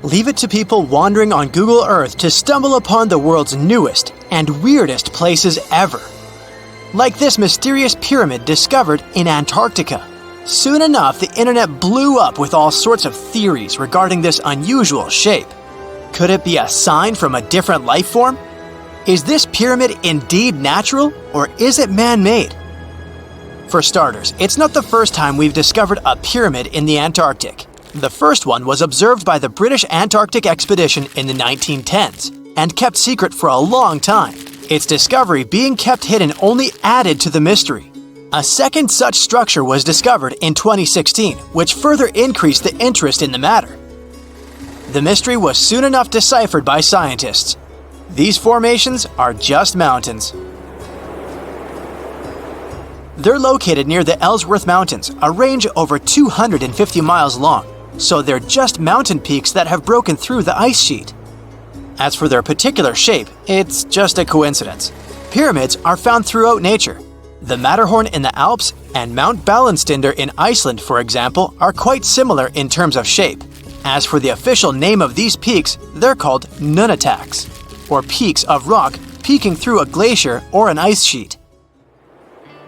Leave it to people wandering on Google Earth to stumble upon the world's newest and weirdest places ever. Like this mysterious pyramid discovered in Antarctica. Soon enough, the internet blew up with all sorts of theories regarding this unusual shape. Could it be a sign from a different life form? Is this pyramid indeed natural, or is it man-made? For starters, it's not the first time we've discovered a pyramid in the Antarctic. The first one was observed by the British Antarctic expedition in the 1910s and kept secret for a long time. Its discovery being kept hidden only added to the mystery. A second such structure was discovered in 2016, which further increased the interest in the matter. The mystery was soon enough deciphered by scientists. These formations are just mountains. They're located near the Ellsworth Mountains, a range over 250 miles long, so they're just mountain peaks that have broken through the ice sheet. As for their particular shape, it's just a coincidence. Pyramids are found throughout nature. The Matterhorn in the Alps and Mount Ballenstinder in Iceland, for example, are quite similar in terms of shape. As for the official name of these peaks, they're called nunataks, or peaks of rock peeking through a glacier or an ice sheet.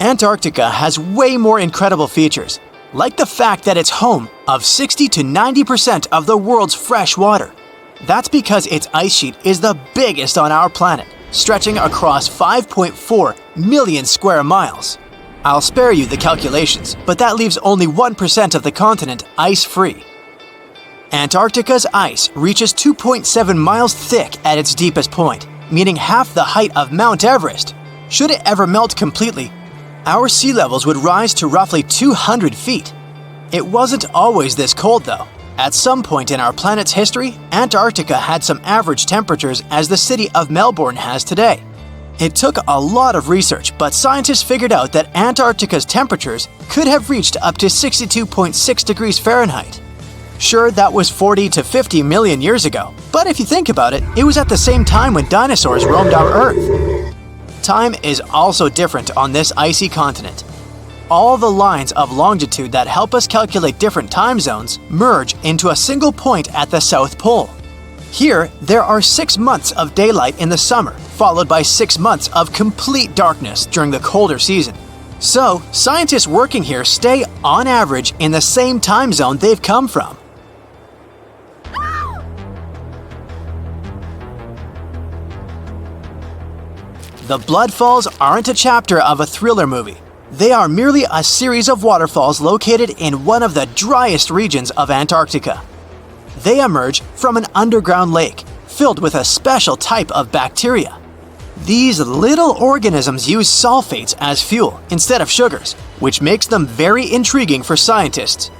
Antarctica has way more incredible features, like the fact that it's home of 60 to 90% of the world's fresh water. That's because its ice sheet is the biggest on our planet, stretching across 5.4 million square miles. I'll spare you the calculations, but that leaves only 1% of the continent ice-free. Antarctica's ice reaches 2.7 miles thick at its deepest point, meaning half the height of Mount Everest. Should it ever melt completely, our sea levels would rise to roughly 200 feet. It wasn't always this cold, though. At some point in our planet's history, Antarctica had some average temperatures as the city of Melbourne has today. It took a lot of research, but scientists figured out that Antarctica's temperatures could have reached up to 62.6 degrees Fahrenheit. Sure, that was 40 to 50 million years ago, but if you think about it, it was at the same time when dinosaurs roamed our Earth. Time is also different on this icy continent. All the lines of longitude that help us calculate different time zones merge into a single point at the South Pole. Here, there are 6 months of daylight in the summer, followed by 6 months of complete darkness during the colder season. So, scientists working here stay, on average, in the same time zone they've come from. The Blood Falls aren't a chapter of a thriller movie. They are merely a series of waterfalls located in one of the driest regions of Antarctica. They emerge from an underground lake filled with a special type of bacteria. These little organisms use sulfates as fuel instead of sugars, which makes them very intriguing for scientists.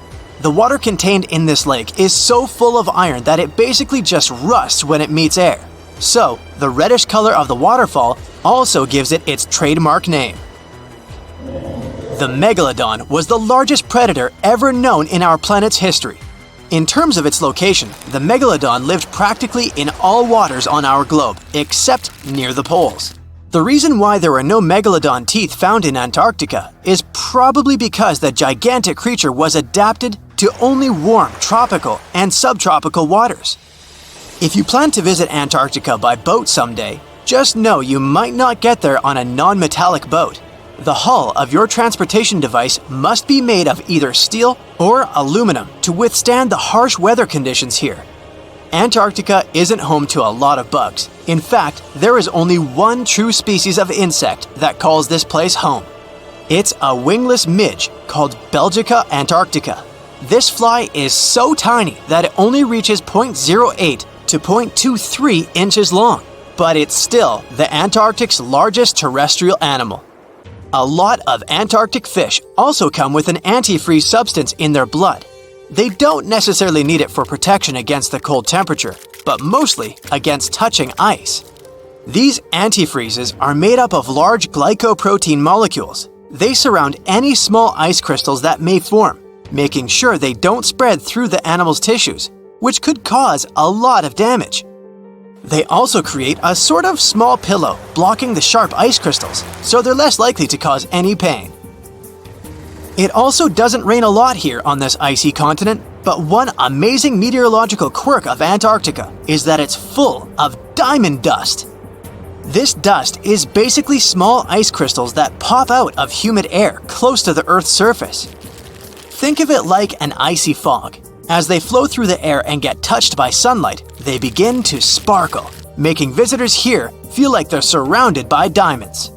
The water contained in this lake is so full of iron that it basically just rusts when it meets air. So, the reddish color of the waterfall also gives it its trademark name. The megalodon was the largest predator ever known in our planet's history. In terms of its location, the megalodon lived practically in all waters on our globe, except near the poles. The reason why there are no megalodon teeth found in Antarctica is probably because the gigantic creature was adapted to only warm tropical and subtropical waters. If you plan to visit Antarctica by boat someday, just know you might not get there on a non-metallic boat. The hull of your transportation device must be made of either steel or aluminum to withstand the harsh weather conditions here. Antarctica isn't home to a lot of bugs. In fact, there is only one true species of insect that calls this place home. It's a wingless midge called Belgica antarctica. This fly is so tiny that it only reaches 0.08 to 0.23 inches long, but it's still the Antarctic's largest terrestrial animal. A lot of Antarctic fish also come with an antifreeze substance in their blood. They don't necessarily need it for protection against the cold temperature, but mostly against touching ice. These antifreezes are made up of large glycoprotein molecules. They surround any small ice crystals that may form, making sure they don't spread through the animal's tissues, which could cause a lot of damage. They also create a sort of small pillow blocking the sharp ice crystals, so they're less likely to cause any pain. It also doesn't rain a lot here on this icy continent, But one amazing meteorological quirk of Antarctica is that it's full of diamond dust. This dust is basically small ice crystals that pop out of humid air close to the Earth's surface. Think of it like an icy fog. As they flow through the air and get touched by sunlight, they begin to sparkle, making visitors here feel like they're surrounded by diamonds.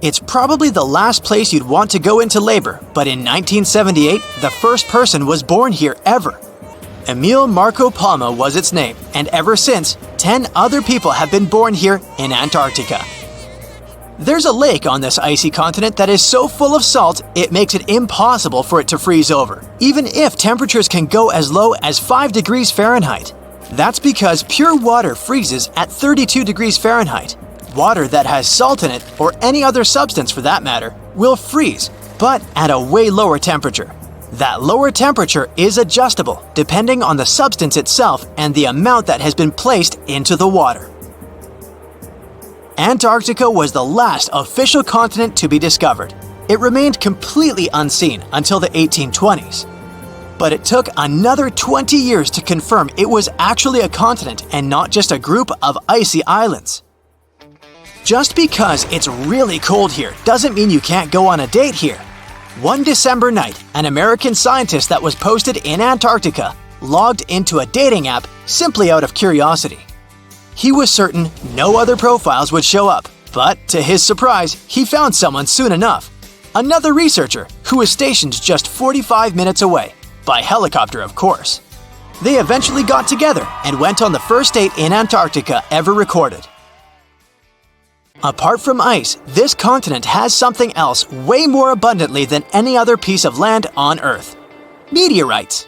It's probably the last place you'd want to go into labor, but in 1978, the first person was born here ever. Emil Marco Palma was its name, and ever since, 10 other people have been born here in Antarctica. There's a lake on this icy continent that is so full of salt, it makes it impossible for it to freeze over, even if temperatures can go as low as 5 degrees Fahrenheit. That's because pure water freezes at 32 degrees Fahrenheit. Water that has salt in it, or any other substance for that matter, will freeze, but at a way lower temperature. That lower temperature is adjustable depending on the substance itself and the amount that has been placed into the water. Antarctica was the last official continent to be discovered. It remained completely unseen until the 1820s. But it took another 20 years to confirm it was actually a continent and not just a group of icy islands. Just because it's really cold here doesn't mean you can't go on a date here. One December night, an American scientist that was posted in Antarctica logged into a dating app simply out of curiosity. He was certain no other profiles would show up, but to his surprise, he found someone soon enough. Another researcher who was stationed just 45 minutes away, by helicopter of course. They eventually got together and went on the first date in Antarctica ever recorded. Apart from ice, this continent has something else way more abundantly than any other piece of land on Earth: meteorites.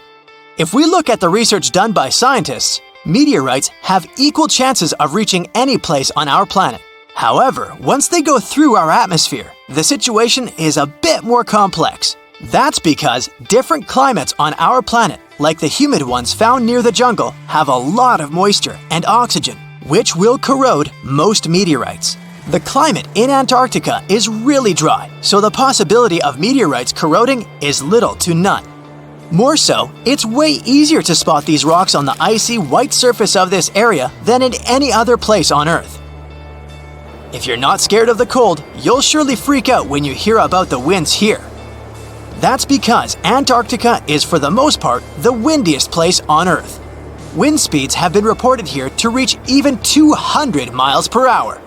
If we look at the research done by scientists, meteorites have equal chances of reaching any place on our planet. However, once they go through our atmosphere, the situation is a bit more complex. That's because different climates on our planet, like the humid ones found near the jungle, have a lot of moisture and oxygen, which will corrode most meteorites. The climate in Antarctica is really dry, so the possibility of meteorites corroding is little to none. More so, it's way easier to spot these rocks on the icy white surface of this area than in any other place on Earth. If you're not scared of the cold, you'll surely freak out when you hear about the winds here. That's because Antarctica is for the most part the windiest place on Earth. Wind speeds have been reported here to reach even 200 miles per hour.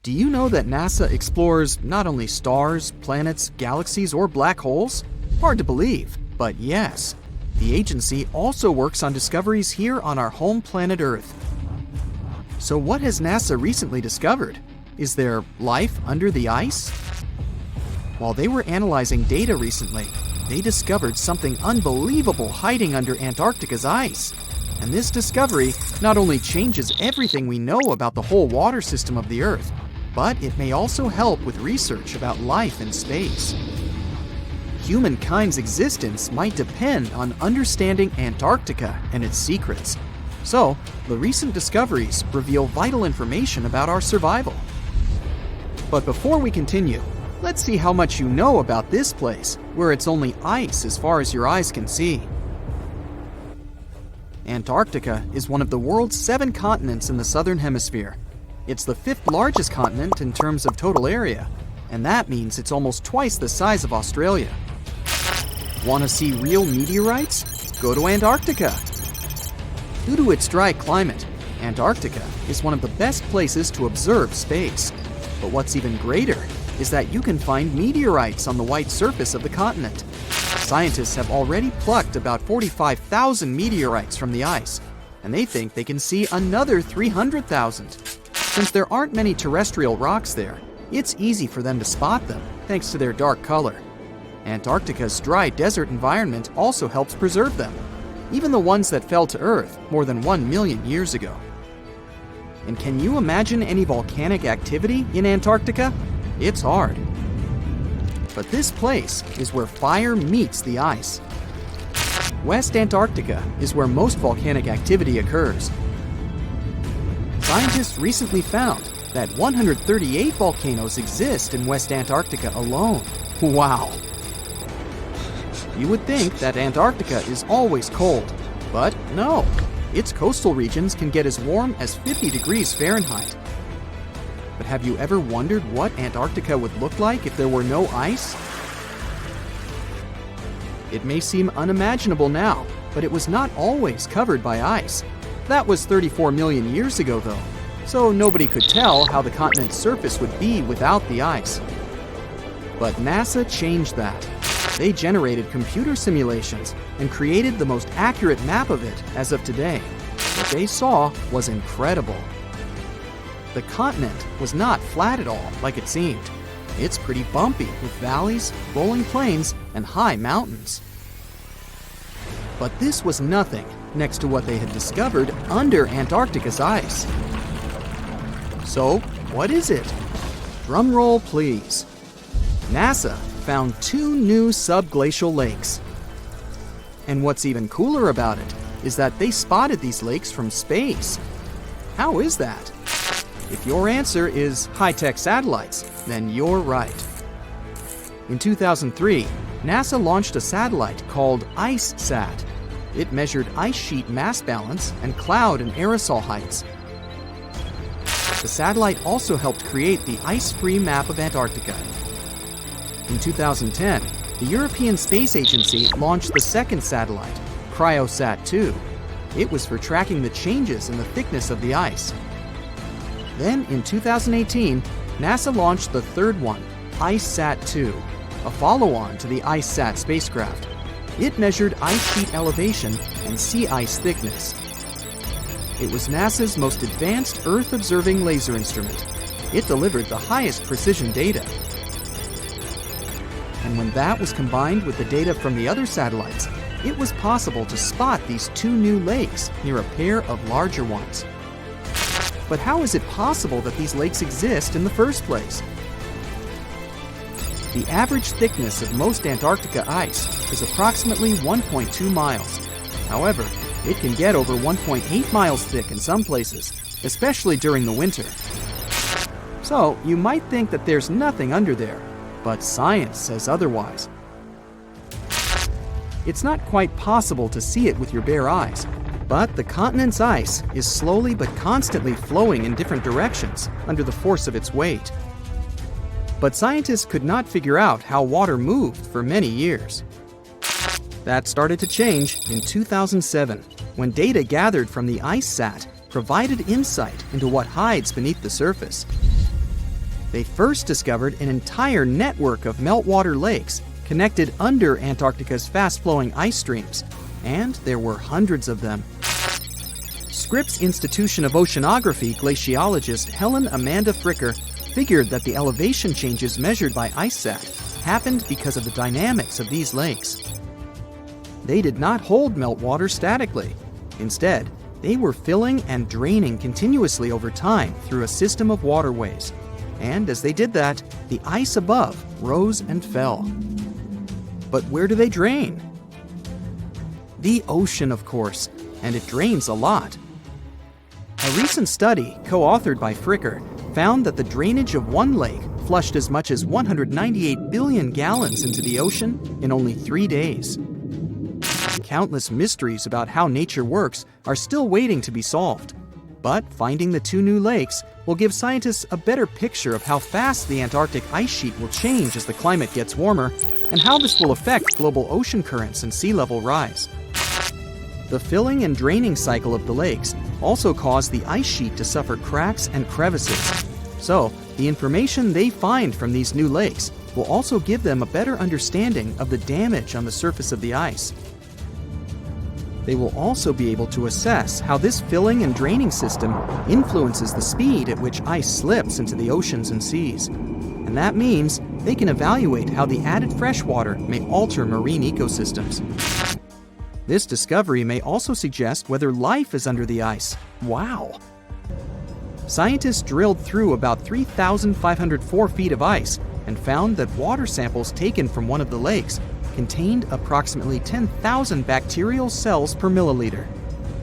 Do you know that NASA explores not only stars, planets, galaxies, or black holes? Hard to believe, but yes. The agency also works on discoveries here on our home planet Earth. So what has NASA recently discovered? Is there life under the ice? While they were analyzing data recently, they discovered something unbelievable hiding under Antarctica's ice. And this discovery not only changes everything we know about the whole water system of the Earth, but it may also help with research about life in space. Humankind's existence might depend on understanding Antarctica and its secrets. So, the recent discoveries reveal vital information about our survival. But before we continue, let's see how much you know about this place, where it's only ice as far as your eyes can see. Antarctica is one of the world's 7 continents in the southern hemisphere. It's the 5th largest continent in terms of total area, and that means it's almost twice the size of Australia. Want to see real meteorites? Go to Antarctica. Due to its dry climate, Antarctica is one of the best places to observe space. But what's even greater is that you can find meteorites on the white surface of the continent. Scientists have already plucked about 45,000 meteorites from the ice, and they think they can see another 300,000. Since there aren't many terrestrial rocks there, it's easy for them to spot them, thanks to their dark color. Antarctica's dry desert environment also helps preserve them, even the ones that fell to Earth more than 1 million years ago. And can you imagine any volcanic activity in Antarctica? It's hard. But this place is where fire meets the ice. West Antarctica is where most volcanic activity occurs. Scientists recently found that 138 volcanoes exist in West Antarctica alone. Wow! You would think that Antarctica is always cold, but no. Its coastal regions can get as warm as 50 degrees Fahrenheit. But have you ever wondered what Antarctica would look like if there were no ice? It may seem unimaginable now, but it was not always covered by ice. That was 34 million years ago, though, so nobody could tell how the continent's surface would be without the ice. But NASA changed that. They generated computer simulations and created the most accurate map of it as of today. What they saw was incredible. The continent was not flat at all like it seemed. It's pretty bumpy with valleys, rolling plains, and high mountains. But this was nothing next to what they had discovered under Antarctica's ice. So, what is it? Drum roll, please. NASA found 2 new subglacial lakes. And what's even cooler about it is that they spotted these lakes from space. How is that? If your answer is high-tech satellites, then you're right. In 2003, NASA launched a satellite called IceSat. It measured ice sheet mass balance and cloud and aerosol heights. The satellite also helped create the ice-free map of Antarctica. In 2010, the European Space Agency launched the second satellite, CryoSat-2. It was for tracking the changes in the thickness of the ice. Then, in 2018, NASA launched the third one, IceSat-2, a follow-on to the IceSat spacecraft. It measured ice sheet elevation and sea ice thickness. It was NASA's most advanced Earth-observing laser instrument. It delivered the highest precision data. And when that was combined with the data from the other satellites, it was possible to spot these 2 new lakes near a pair of larger ones. But how is it possible that these lakes exist in the first place? The average thickness of most Antarctica ice is approximately 1.2 miles. However, it can get over 1.8 miles thick in some places, especially during the winter. So, you might think that there's nothing under there, but science says otherwise. It's not quite possible to see it with your bare eyes, but the continent's ice is slowly but constantly flowing in different directions under the force of its weight. But scientists could not figure out how water moved for many years. That started to change in 2007, when data gathered from the IceSat provided insight into what hides beneath the surface. They first discovered an entire network of meltwater lakes connected under Antarctica's fast-flowing ice streams, and there were hundreds of them. Scripps Institution of Oceanography glaciologist Helen Amanda Fricker figured that the elevation changes measured by IceSat happened because of the dynamics of these lakes. They did not hold meltwater statically. Instead, they were filling and draining continuously over time through a system of waterways. And as they did that, the ice above rose and fell. But where do they drain? The ocean, of course, and it drains a lot. A recent study, co-authored by Fricker, found that the drainage of one lake flushed as much as 198 billion gallons into the ocean in only 3 days. Countless mysteries about how nature works are still waiting to be solved. But finding the 2 new lakes will give scientists a better picture of how fast the Antarctic ice sheet will change as the climate gets warmer, and how this will affect global ocean currents and sea level rise. The filling and draining cycle of the lakes also caused the ice sheet to suffer cracks and crevices. So, the information they find from these new lakes will also give them a better understanding of the damage on the surface of the ice. They will also be able to assess how this filling and draining system influences the speed at which ice slips into the oceans and seas. And that means they can evaluate how the added fresh water may alter marine ecosystems. This discovery may also suggest whether life is under the ice. Wow! Scientists drilled through about 3,504 feet of ice and found that water samples taken from one of the lakes contained approximately 10,000 bacterial cells per milliliter.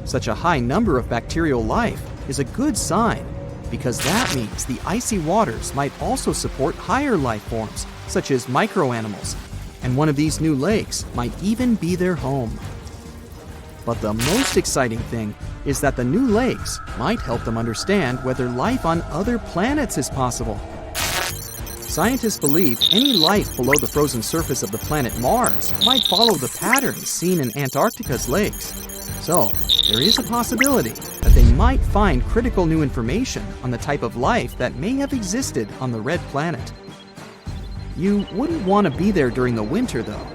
Such a high number of bacterial life is a good sign, because that means the icy waters might also support higher life forms, such as microanimals. and one of these new lakes might even be their home. But the most exciting thing is that the new lakes might help them understand whether life on other planets is possible. Scientists believe any life below the frozen surface of the planet Mars might follow the patterns seen in Antarctica's lakes. So, there is a possibility that they might find critical new information on the type of life that may have existed on the red planet. You wouldn't want to be there during the winter, though.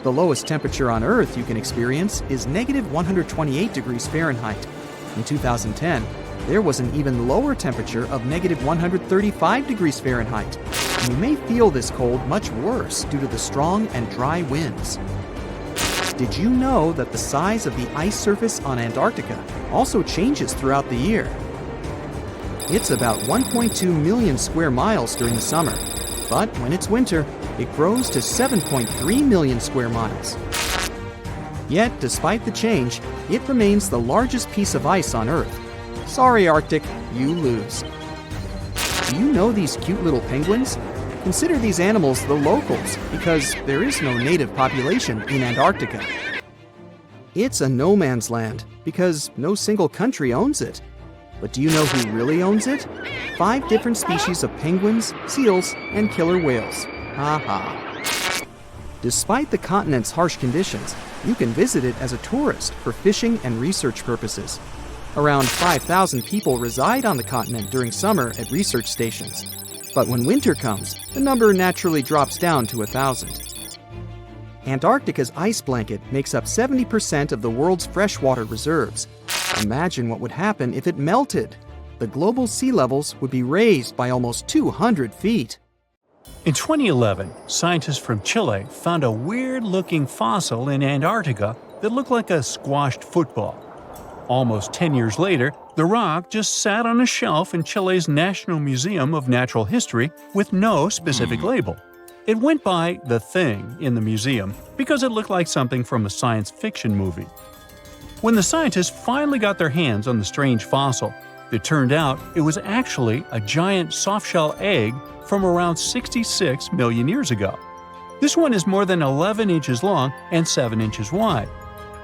The lowest temperature on Earth you can experience is negative 128 degrees Fahrenheit. In 2010, there was an even lower temperature of negative 135 degrees Fahrenheit. And you may feel this cold much worse due to the strong and dry winds. Did you know that the size of the ice surface on Antarctica also changes throughout the year? It's about 1.2 million square miles during the summer, but when it's winter, it grows to 7.3 million square miles. Yet, despite the change, it remains the largest piece of ice on Earth. Sorry, Arctic, you lose. Do you know these cute little penguins? Consider these animals the locals because there is no native population in Antarctica. It's a no man's land because no single country owns it. But do you know who really owns it? 5 different species of penguins, seals, and killer whales. Ha ha. Despite the continent's harsh conditions, you can visit it as a tourist for fishing and research purposes. Around 5,000 people reside on the continent during summer at research stations. But when winter comes, the number naturally drops down to 1,000. Antarctica's ice blanket makes up 70% of the world's freshwater reserves. Imagine what would happen if it melted. The global sea levels would be raised by almost 200 feet. In 2011, scientists from Chile found a weird-looking fossil in Antarctica that looked like a squashed football. Almost 10 years later, the rock just sat on a shelf in Chile's National Museum of Natural History with no specific label. It went by The Thing in the museum because it looked like something from a science fiction movie. When the scientists finally got their hands on the strange fossil, it turned out it was actually a giant softshell egg from around 66 million years ago. This one is more than 11 inches long and 7 inches wide.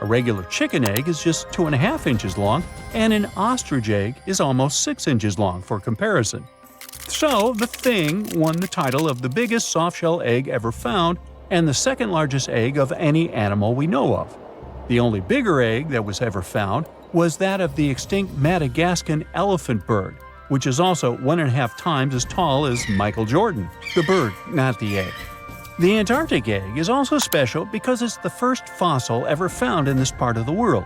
A regular chicken egg is just 2.5 inches long, and an ostrich egg is almost 6 inches long for comparison. So, the Thing won the title of the biggest softshell egg ever found and the second largest egg of any animal we know of. The only bigger egg that was ever found was that of the extinct Madagascan elephant bird, which is also 1.5 times as tall as Michael Jordan. The bird, not the egg. The Antarctic egg is also special because it's the first fossil ever found in this part of the world.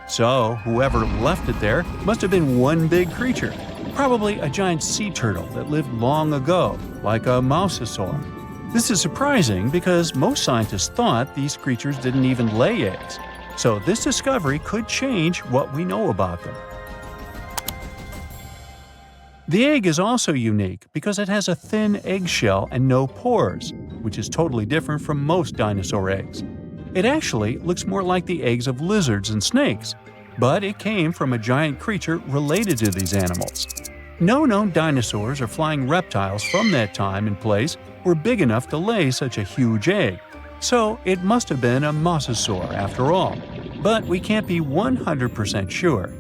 So, whoever left it there must have been one big creature, probably a giant sea turtle that lived long ago, like a mosasaur. This is surprising because most scientists thought these creatures didn't even lay eggs. So this discovery could change what we know about them. The egg is also unique because it has a thin eggshell and no pores, which is totally different from most dinosaur eggs. It actually looks more like the eggs of lizards and snakes, but it came from a giant creature related to these animals. No known dinosaurs or flying reptiles from that time and place were big enough to lay such a huge egg, so it must have been a mosasaur after all. But we can't be 100% sure.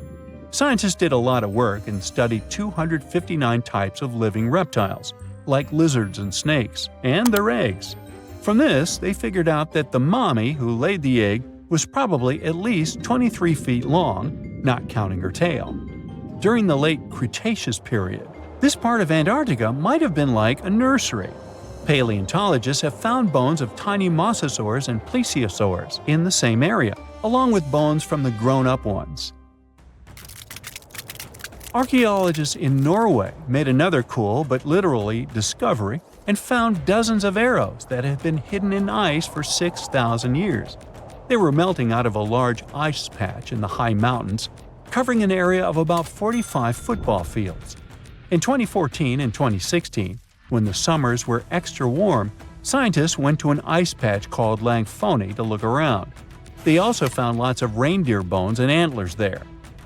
Scientists did a lot of work and studied 259 types of living reptiles, like lizards and snakes, and their eggs. From this, they figured out that the mommy who laid the egg was probably at least 23 feet long, not counting her tail. During the late Cretaceous period, this part of Antarctica might have been like a nursery. Paleontologists have found bones of tiny mosasaurs and plesiosaurs in the same area, along with bones from the grown-up ones. Archaeologists in Norway made another cool but literally discovery and found dozens of arrows that had been hidden in ice for 6,000 years. They were melting out of a large ice patch in the high mountains, covering an area of about 45 football fields. In 2014 and 2016, when the summers were extra warm, scientists went to an ice patch called Langfoni to look around. They also found lots of reindeer bones and antlers there.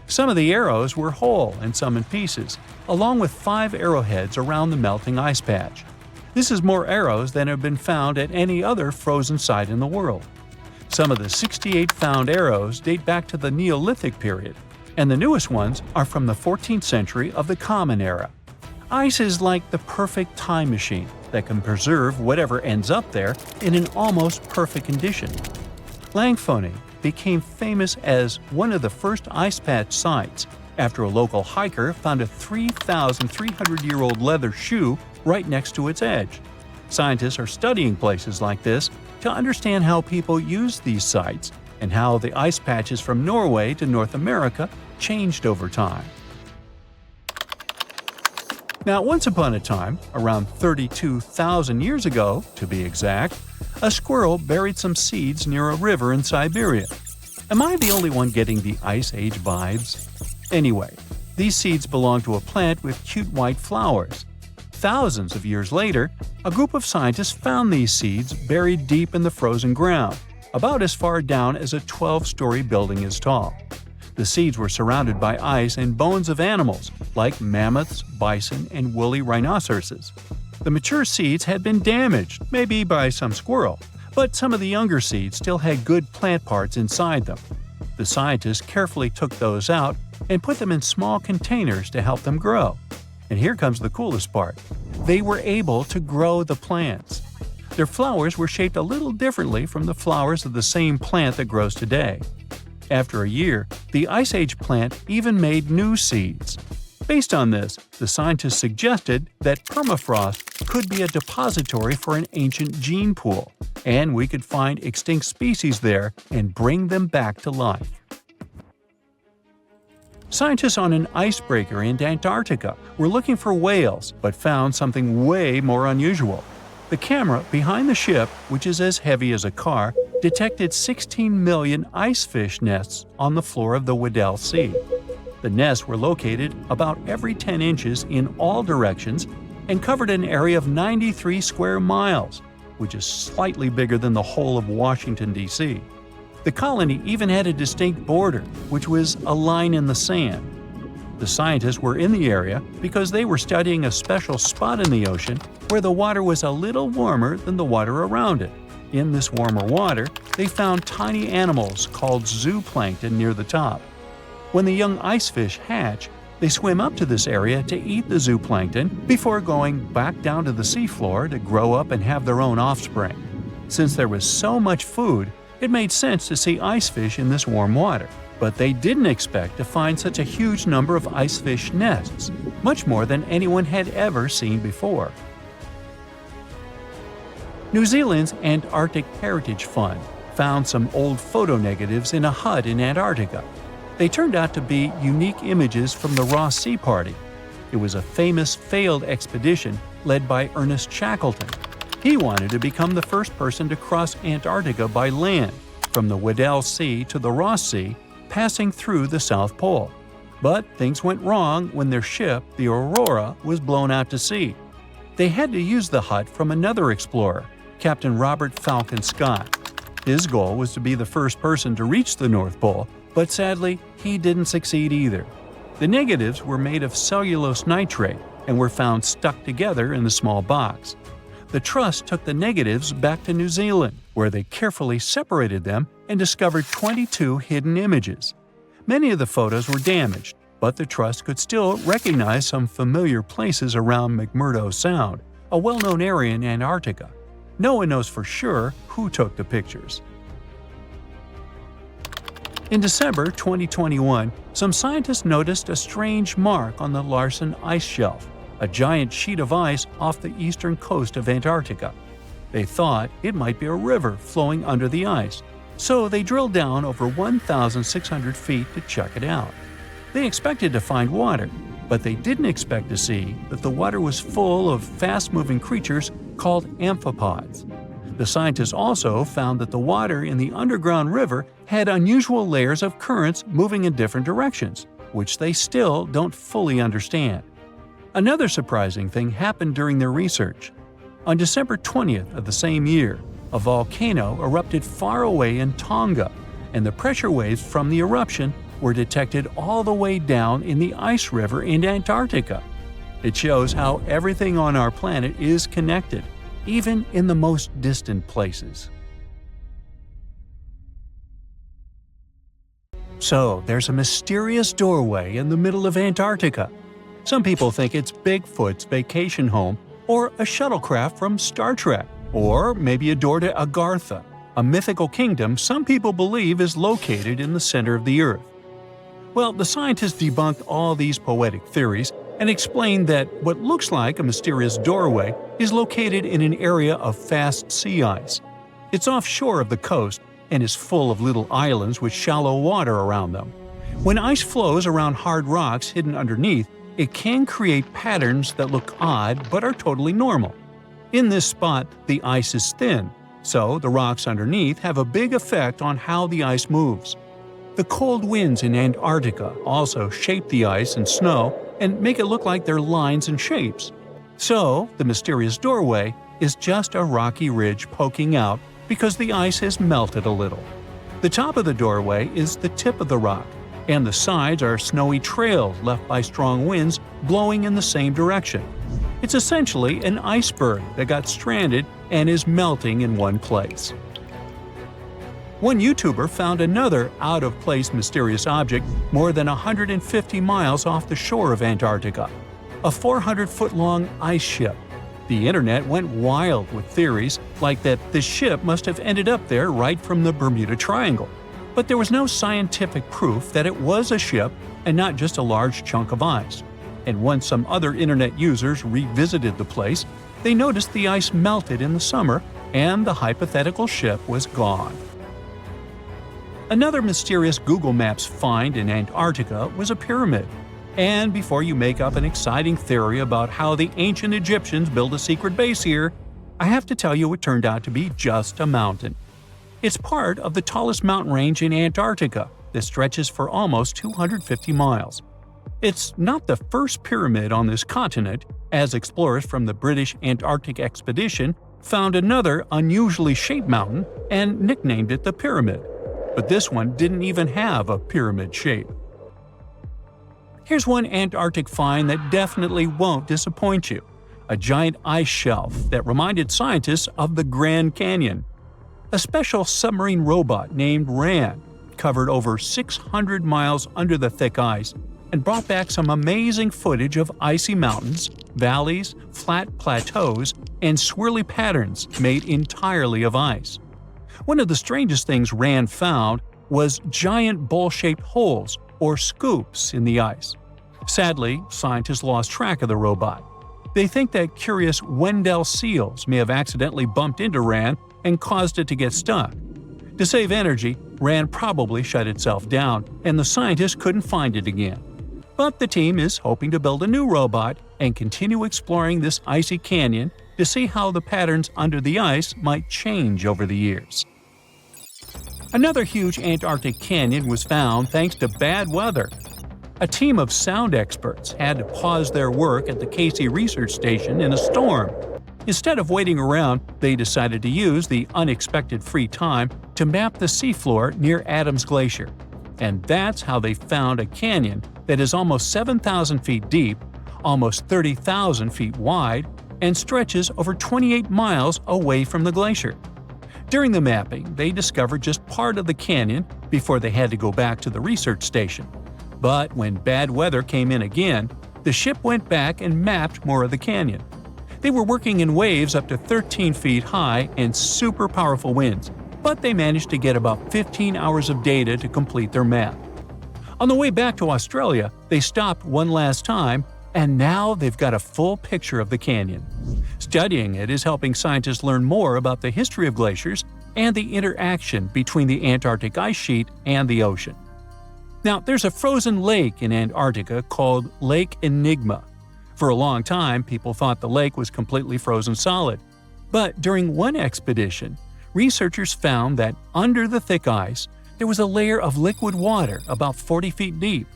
Some of the arrows were whole and some in pieces, along with 5 arrowheads around the melting ice patch. This is more arrows than have been found at any other frozen site in the world. Some of the 68 found arrows date back to the Neolithic period, and the newest ones are from the 14th century of the Common Era. Ice is like the perfect time machine that can preserve whatever ends up there in an almost perfect condition. Langfoni became famous as one of the first ice patch sites after a local hiker found a 3,300-year-old leather shoe right next to its edge. Scientists are studying places like this to understand how people use these sites and how the ice patches from Norway to North America changed over time. Now, once upon a time, around 32,000 years ago, to be exact, a squirrel buried some seeds near a river in Siberia. Am I the only one getting the Ice Age vibes? Anyway, these seeds belong to a plant with cute white flowers. Thousands of years later, a group of scientists found these seeds buried deep in the frozen ground, about as far down as a 12-story building is tall. The seeds were surrounded by ice and bones of animals, like mammoths, bison, and woolly rhinoceroses. The mature seeds had been damaged, maybe by some squirrel, but some of the younger seeds still had good plant parts inside them. The scientists carefully took those out and put them in small containers to help them grow. And here comes the coolest part. They were able to grow the plants. Their flowers were shaped a little differently from the flowers of the same plant that grows today. After a year, the Ice Age plant even made new seeds. Based on this, the scientists suggested that permafrost could be a depository for an ancient gene pool, and we could find extinct species there and bring them back to life. Scientists on an icebreaker in Antarctica were looking for whales, but found something way more unusual. The camera behind the ship, which is as heavy as a car, detected 16 million icefish nests on the floor of the Weddell Sea. The nests were located about every 10 inches in all directions and covered an area of 93 square miles, which is slightly bigger than the whole of Washington, D.C. The colony even had a distinct border, which was a line in the sand. The scientists were in the area because they were studying a special spot in the ocean where the water was a little warmer than the water around it. In this warmer water, they found tiny animals called zooplankton near the top. When the young icefish hatch, they swim up to this area to eat the zooplankton before going back down to the seafloor to grow up and have their own offspring. Since there was so much food, it made sense to see icefish in this warm water. But they didn't expect to find such a huge number of icefish nests, much more than anyone had ever seen before. New Zealand's Antarctic Heritage Fund found some old photo negatives in a hut in Antarctica. They turned out to be unique images from the Ross Sea Party. It was a famous failed expedition led by Ernest Shackleton. He wanted to become the first person to cross Antarctica by land, from the Weddell Sea to the Ross Sea, passing through the South Pole. But things went wrong when their ship, the Aurora, was blown out to sea. They had to use the hut from another explorer, Captain Robert Falcon Scott. His goal was to be the first person to reach the North Pole, but sadly, he didn't succeed either. The negatives were made of cellulose nitrate and were found stuck together in the small box. The Trust took the negatives back to New Zealand, where they carefully separated them and discovered 22 hidden images. Many of the photos were damaged, but the Trust could still recognize some familiar places around McMurdo Sound, a well-known area in Antarctica. No one knows for sure who took the pictures. In December 2021, some scientists noticed a strange mark on the Larsen ice shelf, a giant sheet of ice off the eastern coast of Antarctica. They thought it might be a river flowing under the ice, so they drilled down over 1,600 feet to check it out. They expected to find water, but they didn't expect to see that the water was full of fast-moving creatures called amphipods. The scientists also found that the water in the underground river had unusual layers of currents moving in different directions, which they still don't fully understand. Another surprising thing happened during their research. On December 20th of the same year, a volcano erupted far away in Tonga, and the pressure waves from the eruption were detected all the way down in the ice river in Antarctica. It shows how everything on our planet is connected, even in the most distant places. So, there's a mysterious doorway in the middle of Antarctica. Some people think it's Bigfoot's vacation home, or a shuttlecraft from Star Trek, or maybe a door to Agartha, a mythical kingdom some people believe is located in the center of the Earth. Well, the scientists debunked all these poetic theories and explained that what looks like a mysterious doorway is located in an area of fast sea ice. It's offshore of the coast and is full of little islands with shallow water around them. When ice flows around hard rocks hidden underneath, it can create patterns that look odd but are totally normal. In this spot, the ice is thin, so the rocks underneath have a big effect on how the ice moves. The cold winds in Antarctica also shape the ice and snow and make it look like they're lines and shapes. So, the mysterious doorway is just a rocky ridge poking out because the ice has melted a little. The top of the doorway is the tip of the rock, and the sides are snowy trails left by strong winds blowing in the same direction. It's essentially an iceberg that got stranded and is melting in one place. One YouTuber found another out-of-place mysterious object more than 150 miles off the shore of Antarctica, a 400-foot-long ice ship. The internet went wild with theories like that the ship must have ended up there right from the Bermuda Triangle. But there was no scientific proof that it was a ship and not just a large chunk of ice. And once some other internet users revisited the place, they noticed the ice melted in the summer and the hypothetical ship was gone. Another mysterious Google Maps find in Antarctica was a pyramid. And before you make up an exciting theory about how the ancient Egyptians built a secret base here, I have to tell you it turned out to be just a mountain. It's part of the tallest mountain range in Antarctica that stretches for almost 250 miles. It's not the first pyramid on this continent, as explorers from the British Antarctic expedition found another unusually shaped mountain and nicknamed it the Pyramid. But this one didn't even have a pyramid shape. Here's one Antarctic find that definitely won't disappoint you: a giant ice shelf that reminded scientists of the Grand Canyon. A special submarine robot named RAN covered over 600 miles under the thick ice and brought back some amazing footage of icy mountains, valleys, flat plateaus, and swirly patterns made entirely of ice. One of the strangest things RAN found was giant bowl-shaped holes, or scoops, in the ice. Sadly, scientists lost track of the robot. They think that curious Wendell seals may have accidentally bumped into RAN and caused it to get stuck. To save energy, RAN probably shut itself down, and the scientists couldn't find it again. But the team is hoping to build a new robot and continue exploring this icy canyon to see how the patterns under the ice might change over the years. Another huge Antarctic canyon was found thanks to bad weather. A team of sound experts had to pause their work at the Casey Research Station in a storm. Instead of waiting around, they decided to use the unexpected free time to map the seafloor near Adams Glacier. And that's how they found a canyon that is almost 7,000 feet deep, almost 30,000 feet wide, and stretches over 28 miles away from the glacier. During the mapping, they discovered just part of the canyon before they had to go back to the research station. But when bad weather came in again, the ship went back and mapped more of the canyon. They were working in waves up to 13 feet high and super powerful winds, but they managed to get about 15 hours of data to complete their map. On the way back to Australia, they stopped one last time, and now they've got a full picture of the canyon. Studying it is helping scientists learn more about the history of glaciers and the interaction between the Antarctic ice sheet and the ocean. Now, there's a frozen lake in Antarctica called Lake Enigma. For a long time, people thought the lake was completely frozen solid. But during one expedition, researchers found that under the thick ice, there was a layer of liquid water about 40 feet deep.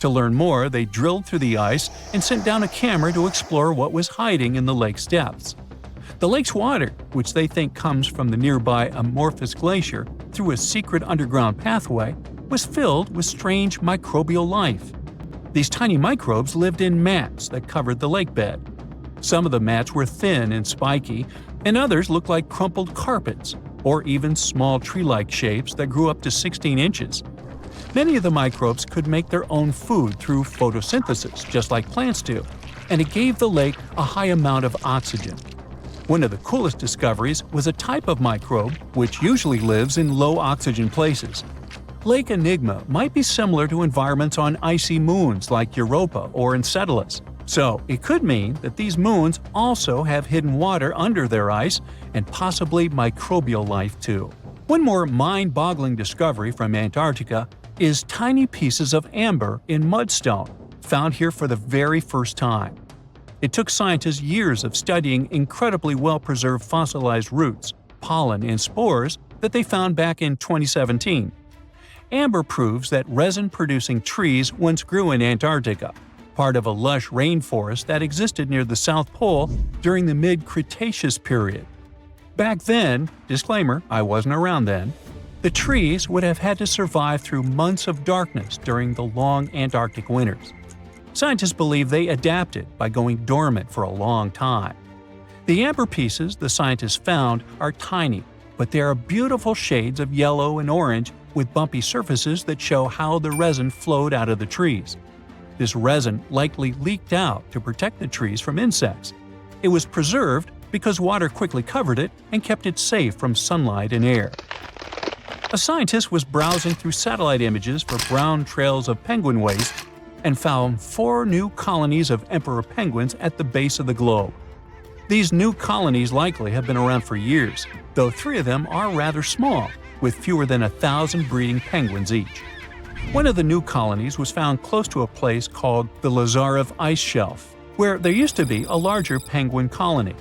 To learn more, they drilled through the ice and sent down a camera to explore what was hiding in the lake's depths. The lake's water, which they think comes from the nearby Amorphous Glacier through a secret underground pathway, was filled with strange microbial life. These tiny microbes lived in mats that covered the lake bed. Some of the mats were thin and spiky, and others looked like crumpled carpets, or even small tree-like shapes that grew up to 16 inches. Many of the microbes could make their own food through photosynthesis, just like plants do, and it gave the lake a high amount of oxygen. One of the coolest discoveries was a type of microbe which usually lives in low-oxygen places. Lake Enigma might be similar to environments on icy moons like Europa or Enceladus, so it could mean that these moons also have hidden water under their ice and possibly microbial life too. One more mind-boggling discovery from Antarctica is tiny pieces of amber in mudstone, found here for the very first time. It took scientists years of studying incredibly well-preserved fossilized roots, pollen, and spores that they found back in 2017. Amber proves that resin-producing trees once grew in Antarctica, part of a lush rainforest that existed near the South Pole during the mid-Cretaceous period. Back then, disclaimer, I wasn't around then, the trees would have had to survive through months of darkness during the long Antarctic winters. Scientists believe they adapted by going dormant for a long time. The amber pieces the scientists found are tiny, but they are beautiful shades of yellow and orange with bumpy surfaces that show how the resin flowed out of the trees. This resin likely leaked out to protect the trees from insects. It was preserved because water quickly covered it and kept it safe from sunlight and air. A scientist was browsing through satellite images for brown trails of penguin waste and found 4 new colonies of emperor penguins at the base of the globe. These new colonies likely have been around for years, though 3 of them are rather small, with fewer than 1,000 breeding penguins each. One of the new colonies was found close to a place called the Lazarev Ice Shelf, where there used to be a larger penguin colony.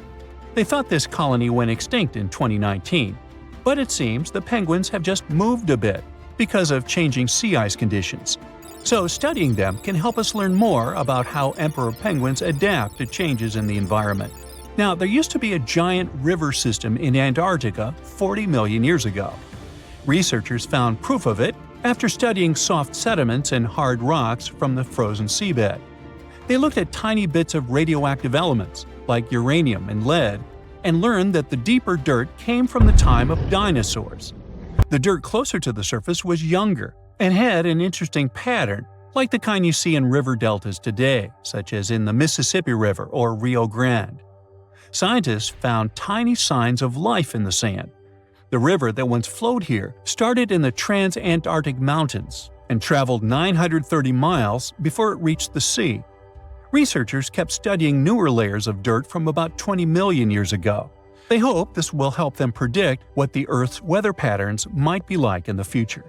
They thought this colony went extinct in 2019, but it seems the penguins have just moved a bit because of changing sea ice conditions. So studying them can help us learn more about how emperor penguins adapt to changes in the environment. Now, there used to be a giant river system in Antarctica 40 million years ago. Researchers found proof of it after studying soft sediments and hard rocks from the frozen seabed. They looked at tiny bits of radioactive elements, like uranium and lead, and learned that the deeper dirt came from the time of dinosaurs. The dirt closer to the surface was younger and had an interesting pattern, like the kind you see in river deltas today, such as in the Mississippi River or Rio Grande. Scientists found tiny signs of life in the sand. The river that once flowed here started in the Trans-Antarctic Mountains and traveled 930 miles before it reached the sea. Researchers kept studying newer layers of dirt from about 20 million years ago. They hope this will help them predict what the Earth's weather patterns might be like in the future.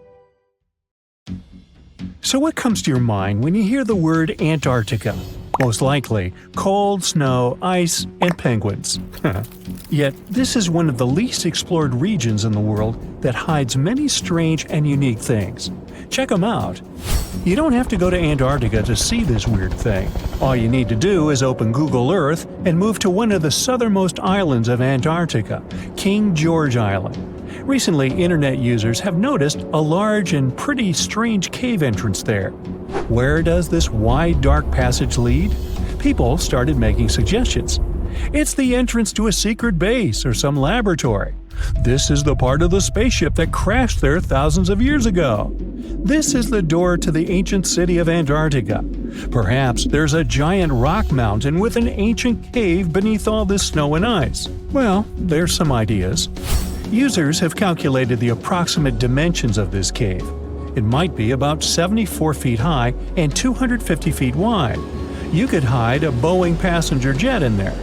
So what comes to your mind when you hear the word Antarctica? Most likely, cold, snow, ice, and penguins. Yet, this is one of the least explored regions in the world that hides many strange and unique things. Check them out. You don't have to go to Antarctica to see this weird thing. All you need to do is open Google Earth and move to one of the southernmost islands of Antarctica, King George Island. Recently, internet users have noticed a large and pretty strange cave entrance there. Where does this wide, dark passage lead? People started making suggestions. It's the entrance to a secret base or some laboratory. This is the part of the spaceship that crashed there thousands of years ago. This is the door to the ancient city of Antarctica. Perhaps there's a giant rock mountain with an ancient cave beneath all this snow and ice. Well, there's some ideas. Users have calculated the approximate dimensions of this cave. It might be about 74 feet high and 250 feet wide. You could hide a Boeing passenger jet in there.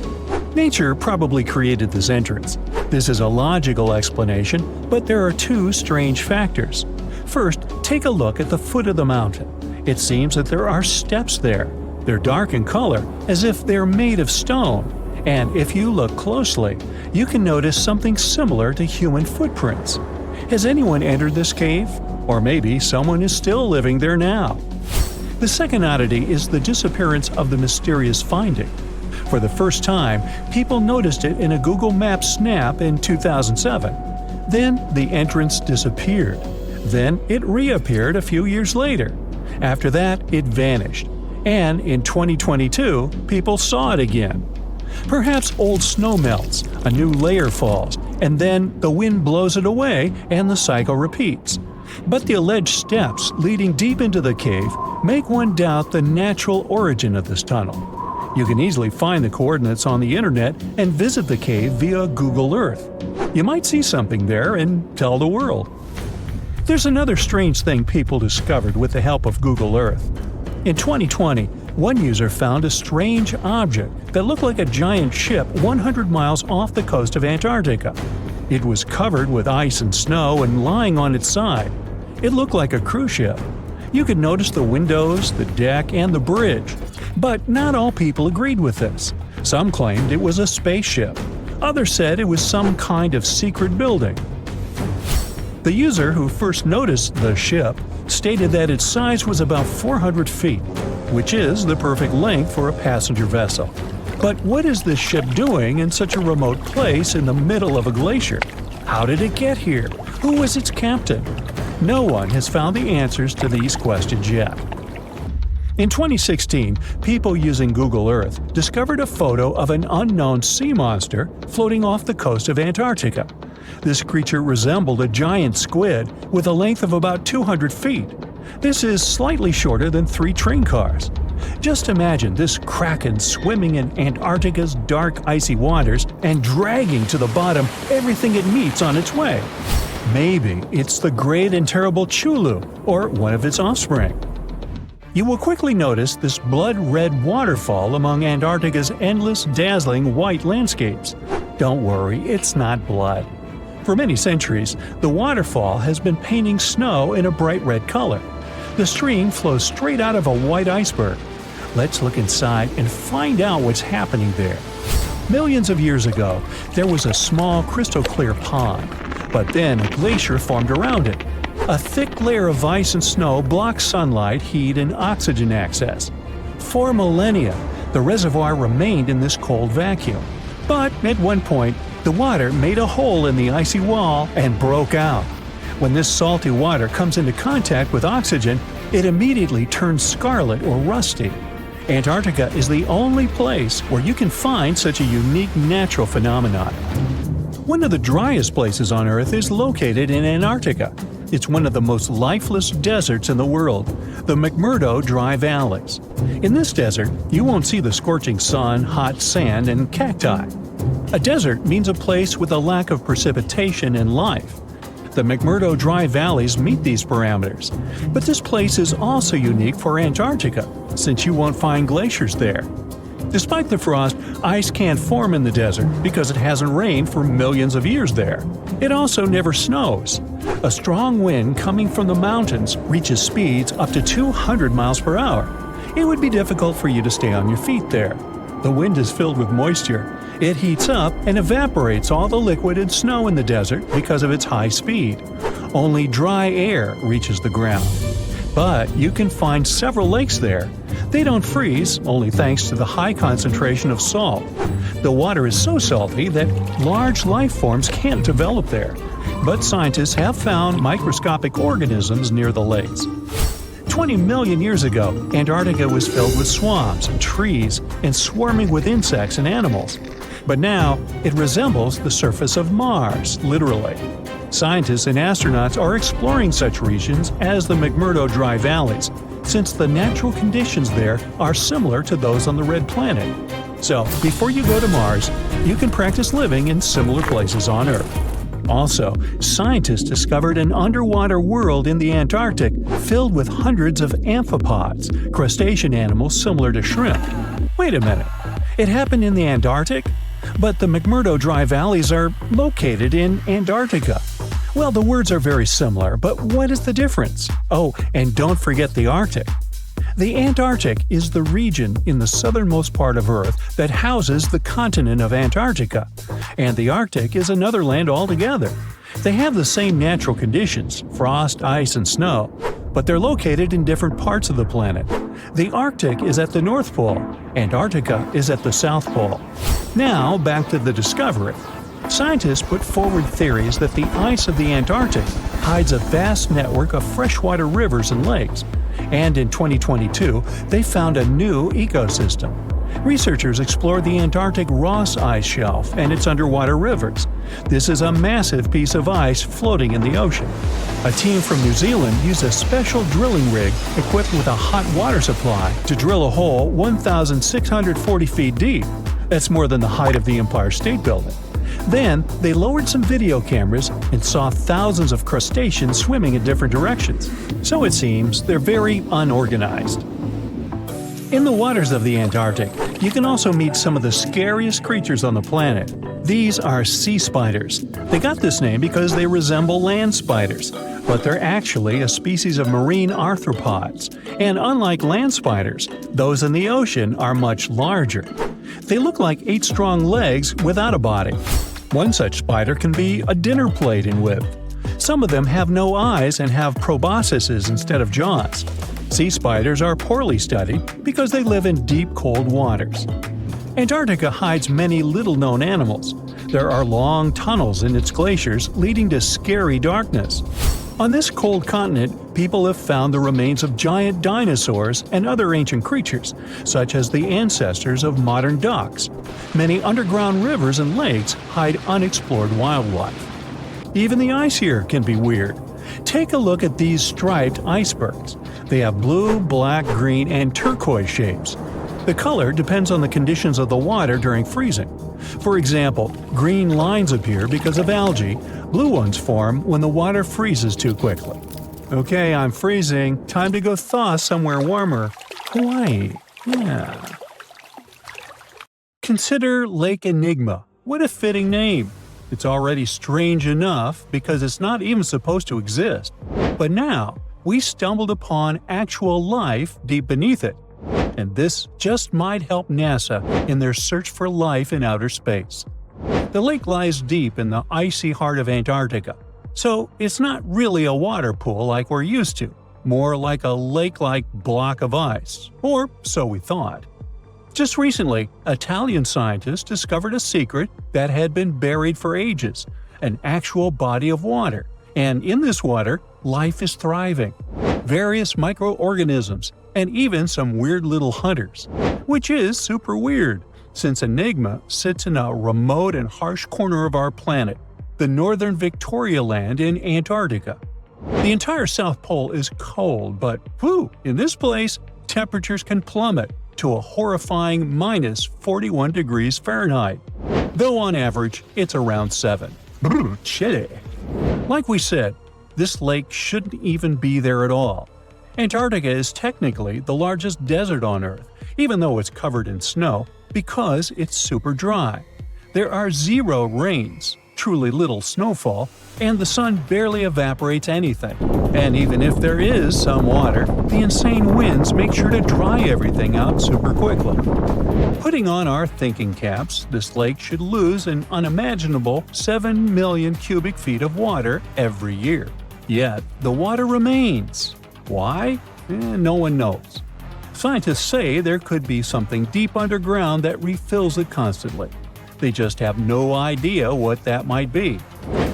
Nature probably created this entrance. This is a logical explanation, but there are 2 strange factors. First, take a look at the foot of the mountain. It seems that there are steps there. They're dark in color, as if they're made of stone. And if you look closely, you can notice something similar to human footprints. Has anyone entered this cave? Or maybe someone is still living there now. The second oddity is the disappearance of the mysterious finding. For the first time, people noticed it in a Google Maps snap in 2007. Then the entrance disappeared. Then it reappeared a few years later. After that, it vanished. And in 2022, people saw it again. Perhaps old snow melts, a new layer falls, and then the wind blows it away and the cycle repeats. But the alleged steps leading deep into the cave make one doubt the natural origin of this tunnel. You can easily find the coordinates on the internet and visit the cave via Google Earth. You might see something there and tell the world. There's another strange thing people discovered with the help of Google Earth. In 2020, one user found a strange object that looked like a giant ship 100 miles off the coast of Antarctica. It was covered with ice and snow and lying on its side. It looked like a cruise ship. You could notice the windows, the deck, and the bridge. But not all people agreed with this. Some claimed it was a spaceship. Others said it was some kind of secret building. The user who first noticed the ship stated that its size was about 400 feet, which is the perfect length for a passenger vessel. But what is this ship doing in such a remote place in the middle of a glacier? How did it get here? Who was its captain? No one has found the answers to these questions yet. In 2016, people using Google Earth discovered a photo of an unknown sea monster floating off the coast of Antarctica. This creature resembled a giant squid with a length of about 200 feet. This is slightly shorter than 3 train cars. Just imagine this kraken swimming in Antarctica's dark, icy waters and dragging to the bottom everything it meets on its way. Maybe it's the great and terrible Chulu, or one of its offspring. You will quickly notice this blood-red waterfall among Antarctica's endless, dazzling white landscapes. Don't worry, it's not blood. For many centuries, the waterfall has been painting snow in a bright red color. The stream flows straight out of a white iceberg. Let's look inside and find out what's happening there. Millions of years ago, there was a small crystal-clear pond, but then a glacier formed around it. A thick layer of ice and snow blocks sunlight, heat, and oxygen access. For millennia, the reservoir remained in this cold vacuum. But at one point, the water made a hole in the icy wall and broke out. When this salty water comes into contact with oxygen, it immediately turns scarlet or rusty. Antarctica is the only place where you can find such a unique natural phenomenon. One of the driest places on Earth is located in Antarctica. It's one of the most lifeless deserts in the world, the McMurdo Dry Valleys. In this desert, you won't see the scorching sun, hot sand, and cacti. A desert means a place with a lack of precipitation and life. The McMurdo Dry Valleys meet these parameters. But this place is also unique for Antarctica, since you won't find glaciers there. Despite the frost, ice can't form in the desert because it hasn't rained for millions of years there. It also never snows. A strong wind coming from the mountains reaches speeds up to 200 miles per hour. It would be difficult for you to stay on your feet there. The wind is filled with moisture. It heats up and evaporates all the liquid and snow in the desert because of its high speed. Only dry air reaches the ground. But you can find several lakes there. They don't freeze, only thanks to the high concentration of salt. The water is so salty that large life forms can't develop there. But scientists have found microscopic organisms near the lakes. 20 million years ago, Antarctica was filled with swamps and trees and swarming with insects and animals. But now, it resembles the surface of Mars, literally. Scientists and astronauts are exploring such regions as the McMurdo Dry Valleys, since the natural conditions there are similar to those on the Red Planet. So, before you go to Mars, you can practice living in similar places on Earth. Also, scientists discovered an underwater world in the Antarctic filled with hundreds of amphipods, crustacean animals similar to shrimp. Wait a minute, it happened in the Antarctic? But the McMurdo Dry Valleys are located in Antarctica. Well, the words are very similar, but what is the difference? Oh, and don't forget the Arctic. The Antarctic is the region in the southernmost part of Earth that houses the continent of Antarctica, and the Arctic is another land altogether. They have the same natural conditions, frost, ice, and snow, but they're located in different parts of the planet. The Arctic is at the North Pole, Antarctica is at the South Pole. Now, back to the discovery. Scientists put forward theories that the ice of the Antarctic hides a vast network of freshwater rivers and lakes, and in 2022 they found a new ecosystem. Researchers explored the Antarctic Ross ice shelf and its underwater rivers. This is a massive piece of ice floating in the ocean. A team from New Zealand used a special drilling rig equipped with a hot water supply to drill a hole 1,640 feet deep. That's more than the height of the Empire State Building. Then, they lowered some video cameras and saw thousands of crustaceans swimming in different directions. So it seems they're very unorganized. In the waters of the Antarctic, you can also meet some of the scariest creatures on the planet. These are sea spiders. They got this name because they resemble land spiders, but they're actually a species of marine arthropods. And unlike land spiders, those in the ocean are much larger. They look like 8 strong legs without a body. One such spider can be a dinner plate in width. Some of them have no eyes and have proboscises instead of jaws. Sea spiders are poorly studied because they live in deep, cold waters. Antarctica hides many little-known animals. There are long tunnels in its glaciers leading to scary darkness. On this cold continent, people have found the remains of giant dinosaurs and other ancient creatures, such as the ancestors of modern ducks. Many underground rivers and lakes hide unexplored wildlife. Even the ice here can be weird. Take a look at these striped icebergs. They have blue, black, green, and turquoise shapes. The color depends on the conditions of the water during freezing. For example, green lines appear because of algae, blue ones form when the water freezes too quickly. Okay, I'm freezing. Time to go thaw somewhere warmer. Hawaii. Yeah. Consider Lake Enigma. What a fitting name. It's already strange enough because it's not even supposed to exist. But now, we stumbled upon actual life deep beneath it. And this just might help NASA in their search for life in outer space. The lake lies deep in the icy heart of Antarctica, so it's not really a water pool like we're used to, more like a lake-like block of ice, or so we thought. Just recently, Italian scientists discovered a secret that had been buried for ages, an actual body of water, and in this water, life is thriving. Various microorganisms, and even some weird little hunters. Which is super weird, since Enigma sits in a remote and harsh corner of our planet, the northern Victoria Land in Antarctica. The entire South Pole is cold, but in this place, temperatures can plummet to a horrifying minus 41 degrees Fahrenheit, though on average it's around 7. Chilly. Like we said, this lake shouldn't even be there at all. Antarctica is technically the largest desert on Earth, even though it's covered in snow, because it's super dry. There are 0 rains, truly little snowfall, and the sun barely evaporates anything. And even if there is some water, the insane winds make sure to dry everything out super quickly. Putting on our thinking caps, this lake should lose an unimaginable 7 million cubic feet of water every year. Yet, the water remains. Why? No one knows. Scientists say there could be something deep underground that refills it constantly. They just have no idea what that might be.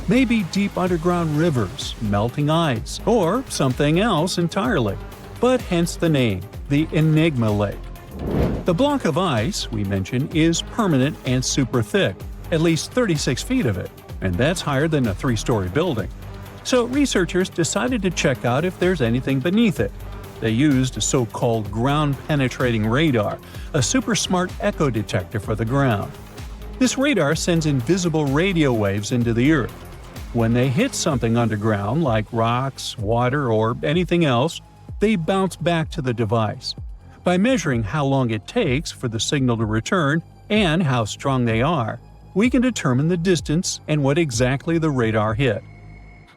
Maybe deep underground rivers, melting ice, or something else entirely. But hence the name, the Enigma Lake. The block of ice, we mentioned, is permanent and super thick, at least 36 feet of it, and that's higher than a 3-story building. So researchers decided to check out if there's anything beneath it. They used a so-called ground-penetrating radar, a super smart echo detector for the ground. This radar sends invisible radio waves into the Earth. When they hit something underground, like rocks, water, or anything else, they bounce back to the device. By measuring how long it takes for the signal to return and how strong they are, we can determine the distance and what exactly the radar hit.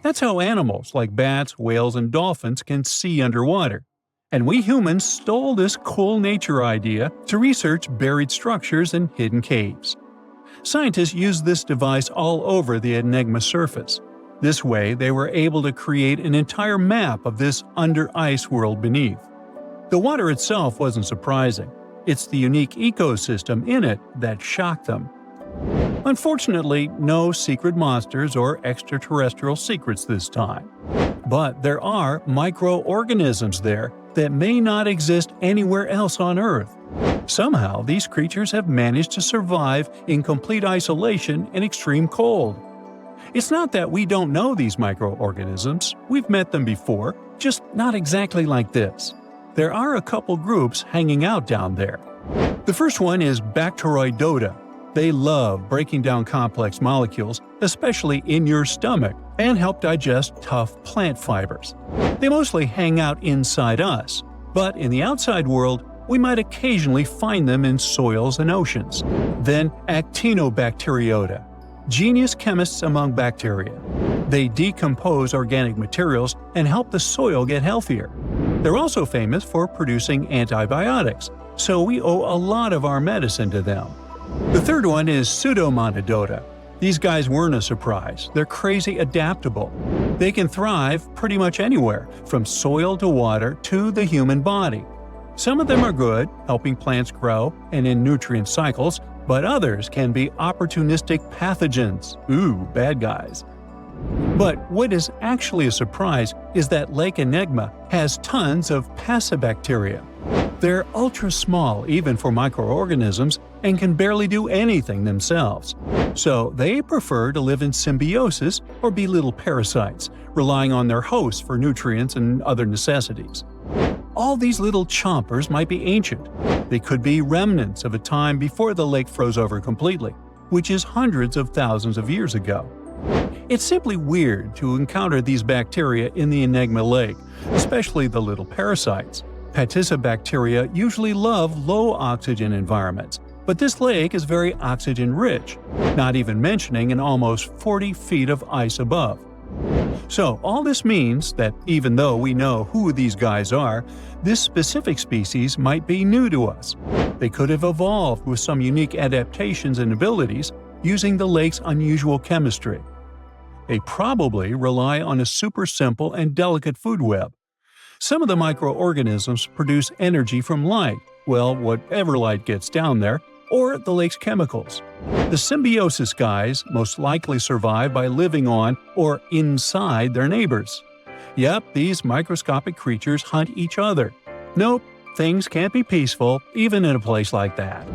That's how animals like bats, whales, and dolphins can see underwater. And we humans stole this cool nature idea to research buried structures and hidden caves. Scientists used this device all over the Enigma surface. This way, they were able to create an entire map of this under-ice world beneath. The water itself wasn't surprising. It's the unique ecosystem in it that shocked them. Unfortunately, no secret monsters or extraterrestrial secrets this time. But there are microorganisms there that may not exist anywhere else on Earth. Somehow, these creatures have managed to survive in complete isolation and extreme cold. It's not that we don't know these microorganisms, we've met them before, just not exactly like this. There are a couple groups hanging out down there. The first one is Bacteroidota. They love breaking down complex molecules, especially in your stomach, and help digest tough plant fibers. They mostly hang out inside us, but in the outside world, we might occasionally find them in soils and oceans. Then Actinobacteriota, genius chemists among bacteria. They decompose organic materials and help the soil get healthier. They're also famous for producing antibiotics, so we owe a lot of our medicine to them. The third one is Pseudomonadota. These guys weren't a surprise. They're crazy adaptable. They can thrive pretty much anywhere, from soil to water to the human body. Some of them are good, helping plants grow and in nutrient cycles, but others can be opportunistic pathogens. Ooh, bad guys. But what is actually a surprise is that Lake Enigma has tons of passibacteria. They're ultra small even for microorganisms and can barely do anything themselves. So they prefer to live in symbiosis or be little parasites, relying on their hosts for nutrients and other necessities. All these little chompers might be ancient. They could be remnants of a time before the lake froze over completely, which is hundreds of thousands of years ago. It's simply weird to encounter these bacteria in the Enigma Lake, especially the little parasites. Passibacteria usually love low-oxygen environments, but this lake is very oxygen-rich, not even mentioning an almost 40 feet of ice above. So all this means that even though we know who these guys are, this specific species might be new to us. They could have evolved with some unique adaptations and abilities using the lake's unusual chemistry. They probably rely on a super simple and delicate food web. Some of the microorganisms produce energy from light, well, whatever light gets down there, or the lake's chemicals. The symbiosis guys most likely survive by living on or inside their neighbors. Yep, these microscopic creatures hunt each other. Nope, things can't be peaceful even in a place like that.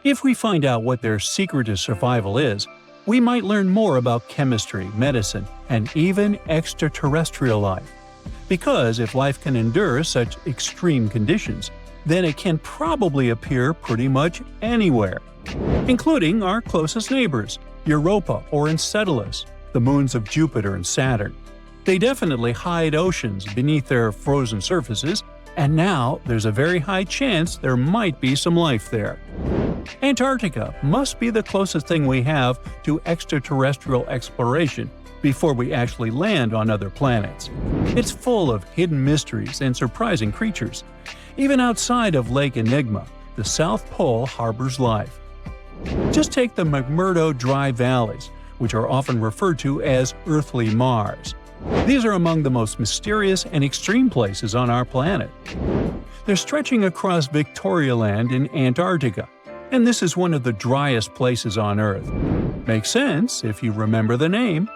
If we find out what their secret to survival is, we might learn more about chemistry, medicine, and even extraterrestrial life. Because if life can endure such extreme conditions, then it can probably appear pretty much anywhere, including our closest neighbors, Europa or Enceladus, the moons of Jupiter and Saturn. They definitely hide oceans beneath their frozen surfaces, and now there's a very high chance there might be some life there. Antarctica must be the closest thing we have to extraterrestrial exploration before we actually land on other planets. It's full of hidden mysteries and surprising creatures. Even outside of Lake Enigma, the South Pole harbors life. Just take the McMurdo Dry Valleys, which are often referred to as Earthly Mars. These are among the most mysterious and extreme places on our planet. They're stretching across Victoria Land in Antarctica, and this is one of the driest places on Earth. Makes sense if you remember the name.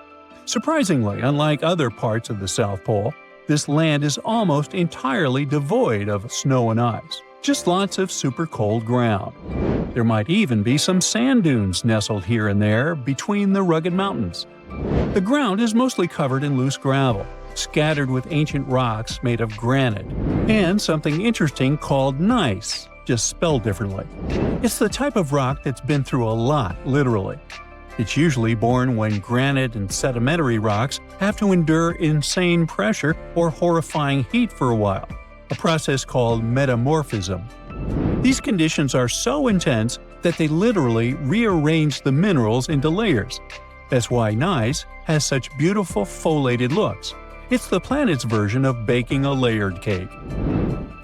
Surprisingly, unlike other parts of the South Pole, this land is almost entirely devoid of snow and ice, just lots of super cold ground. There might even be some sand dunes nestled here and there between the rugged mountains. The ground is mostly covered in loose gravel, scattered with ancient rocks made of granite, and something interesting called gneiss, just spelled differently. It's the type of rock that's been through a lot, literally. It's usually born when granite and sedimentary rocks have to endure insane pressure or horrifying heat for a while, a process called metamorphism. These conditions are so intense that they literally rearrange the minerals into layers. That's why gneiss has such beautiful foliated looks. It's the planet's version of baking a layered cake.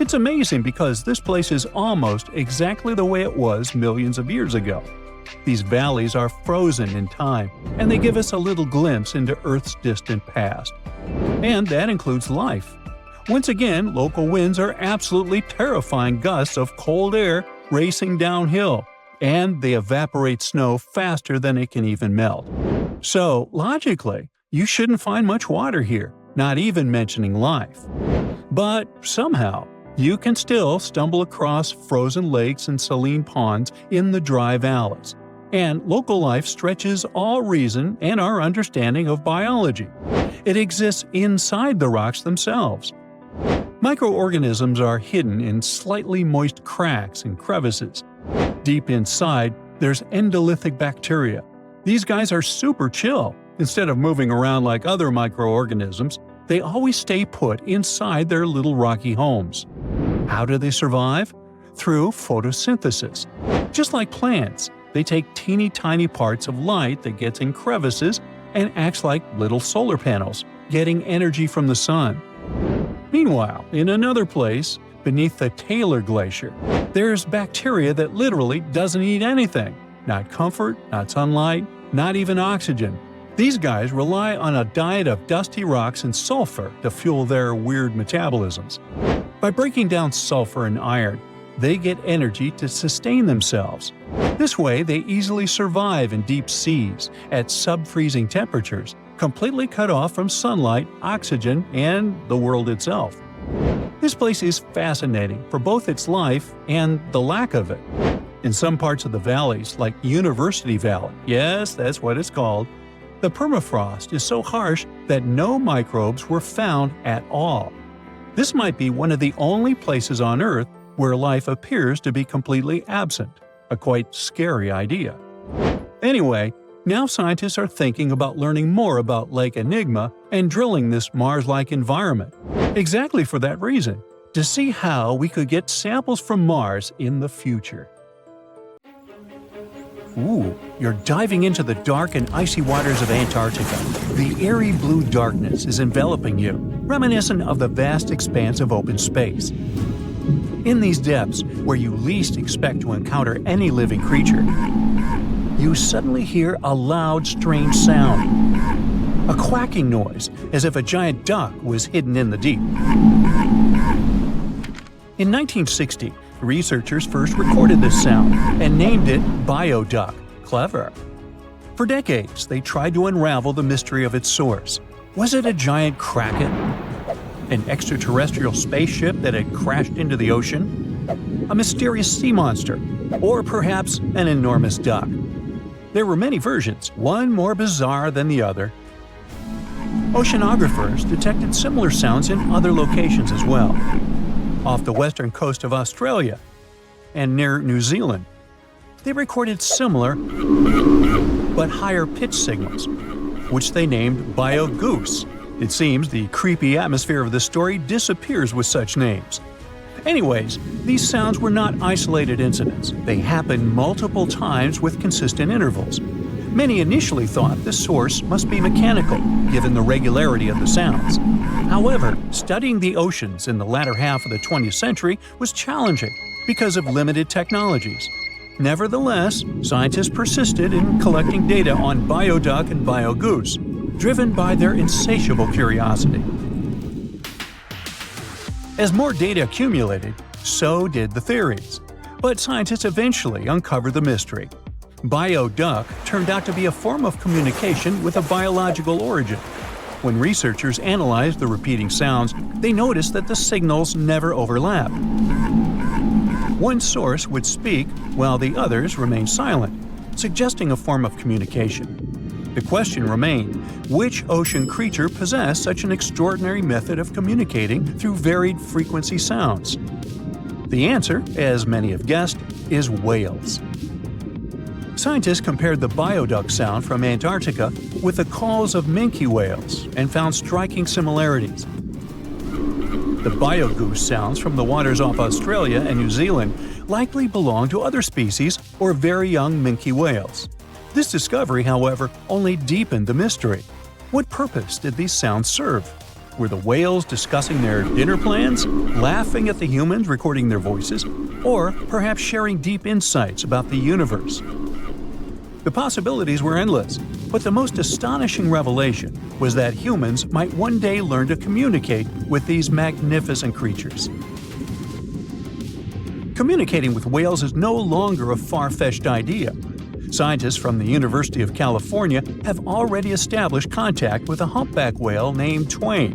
It's amazing because this place is almost exactly the way it was millions of years ago. These valleys are frozen in time, and they give us a little glimpse into Earth's distant past. And that includes life. Once again, local winds are absolutely terrifying gusts of cold air racing downhill, and they evaporate snow faster than it can even melt. So, logically, you shouldn't find much water here, not even mentioning life. But somehow, you can still stumble across frozen lakes and saline ponds in the dry valleys. And local life stretches all reason and our understanding of biology. It exists inside the rocks themselves. Microorganisms are hidden in slightly moist cracks and crevices. Deep inside, there's endolithic bacteria. These guys are super chill. Instead of moving around like other microorganisms, they always stay put inside their little rocky homes. How do they survive? Through photosynthesis. Just like plants, they take teeny tiny parts of light that gets in crevices and acts like little solar panels, getting energy from the sun. Meanwhile, in another place, beneath the Taylor Glacier, there's bacteria that literally doesn't eat anything. Not comfort, not sunlight, not even oxygen. These guys rely on a diet of dusty rocks and sulfur to fuel their weird metabolisms. By breaking down sulfur and iron, they get energy to sustain themselves. This way, they easily survive in deep seas at sub-freezing temperatures, completely cut off from sunlight, oxygen, and the world itself. This place is fascinating for both its life and the lack of it. In some parts of the valleys, like University Valley, yes, that's what it's called, the permafrost is so harsh that no microbes were found at all. This might be one of the only places on Earth where life appears to be completely absent, a quite scary idea. Anyway, now scientists are thinking about learning more about Lake Enigma and drilling this Mars-like environment. Exactly for that reason, to see how we could get samples from Mars in the future. Ooh, you're diving into the dark and icy waters of Antarctica. The eerie blue darkness is enveloping you, reminiscent of the vast expanse of open space. In these depths, where you least expect to encounter any living creature, you suddenly hear a loud, strange sound. A quacking noise, as if a giant duck was hidden in the deep. In 1960, researchers first recorded this sound and named it bioduck. Clever. For decades, they tried to unravel the mystery of its source. Was it a giant kraken? An extraterrestrial spaceship that had crashed into the ocean? A mysterious sea monster? Or perhaps an enormous duck? There were many versions, one more bizarre than the other. Oceanographers detected similar sounds in other locations as well. Off the western coast of Australia and near New Zealand, they recorded similar but higher pitch signals, which they named bio-goose. It seems the creepy atmosphere of the story disappears with such names. Anyways, these sounds were not isolated incidents. They happened multiple times with consistent intervals. Many initially thought the source must be mechanical, given the regularity of the sounds. However, studying the oceans in the latter half of the 20th century was challenging because of limited technologies. Nevertheless, scientists persisted in collecting data on bioduck and biogoose, driven by their insatiable curiosity. As more data accumulated, so did the theories. But scientists eventually uncovered the mystery. Bioduck turned out to be a form of communication with a biological origin. When researchers analyzed the repeating sounds, they noticed that the signals never overlapped. One source would speak while the others remained silent, suggesting a form of communication. The question remained, which ocean creature possessed such an extraordinary method of communicating through varied frequency sounds? The answer, as many have guessed, is whales. Scientists compared the bioduck sound from Antarctica with the calls of minke whales and found striking similarities. The biogoose sounds from the waters off Australia and New Zealand likely belong to other species or very young minke whales. This discovery, however, only deepened the mystery. What purpose did these sounds serve? Were the whales discussing their dinner plans, laughing at the humans recording their voices, or perhaps sharing deep insights about the universe? The possibilities were endless, but the most astonishing revelation was that humans might one day learn to communicate with these magnificent creatures. Communicating with whales is no longer a far-fetched idea. Scientists from the University of California have already established contact with a humpback whale named Twain.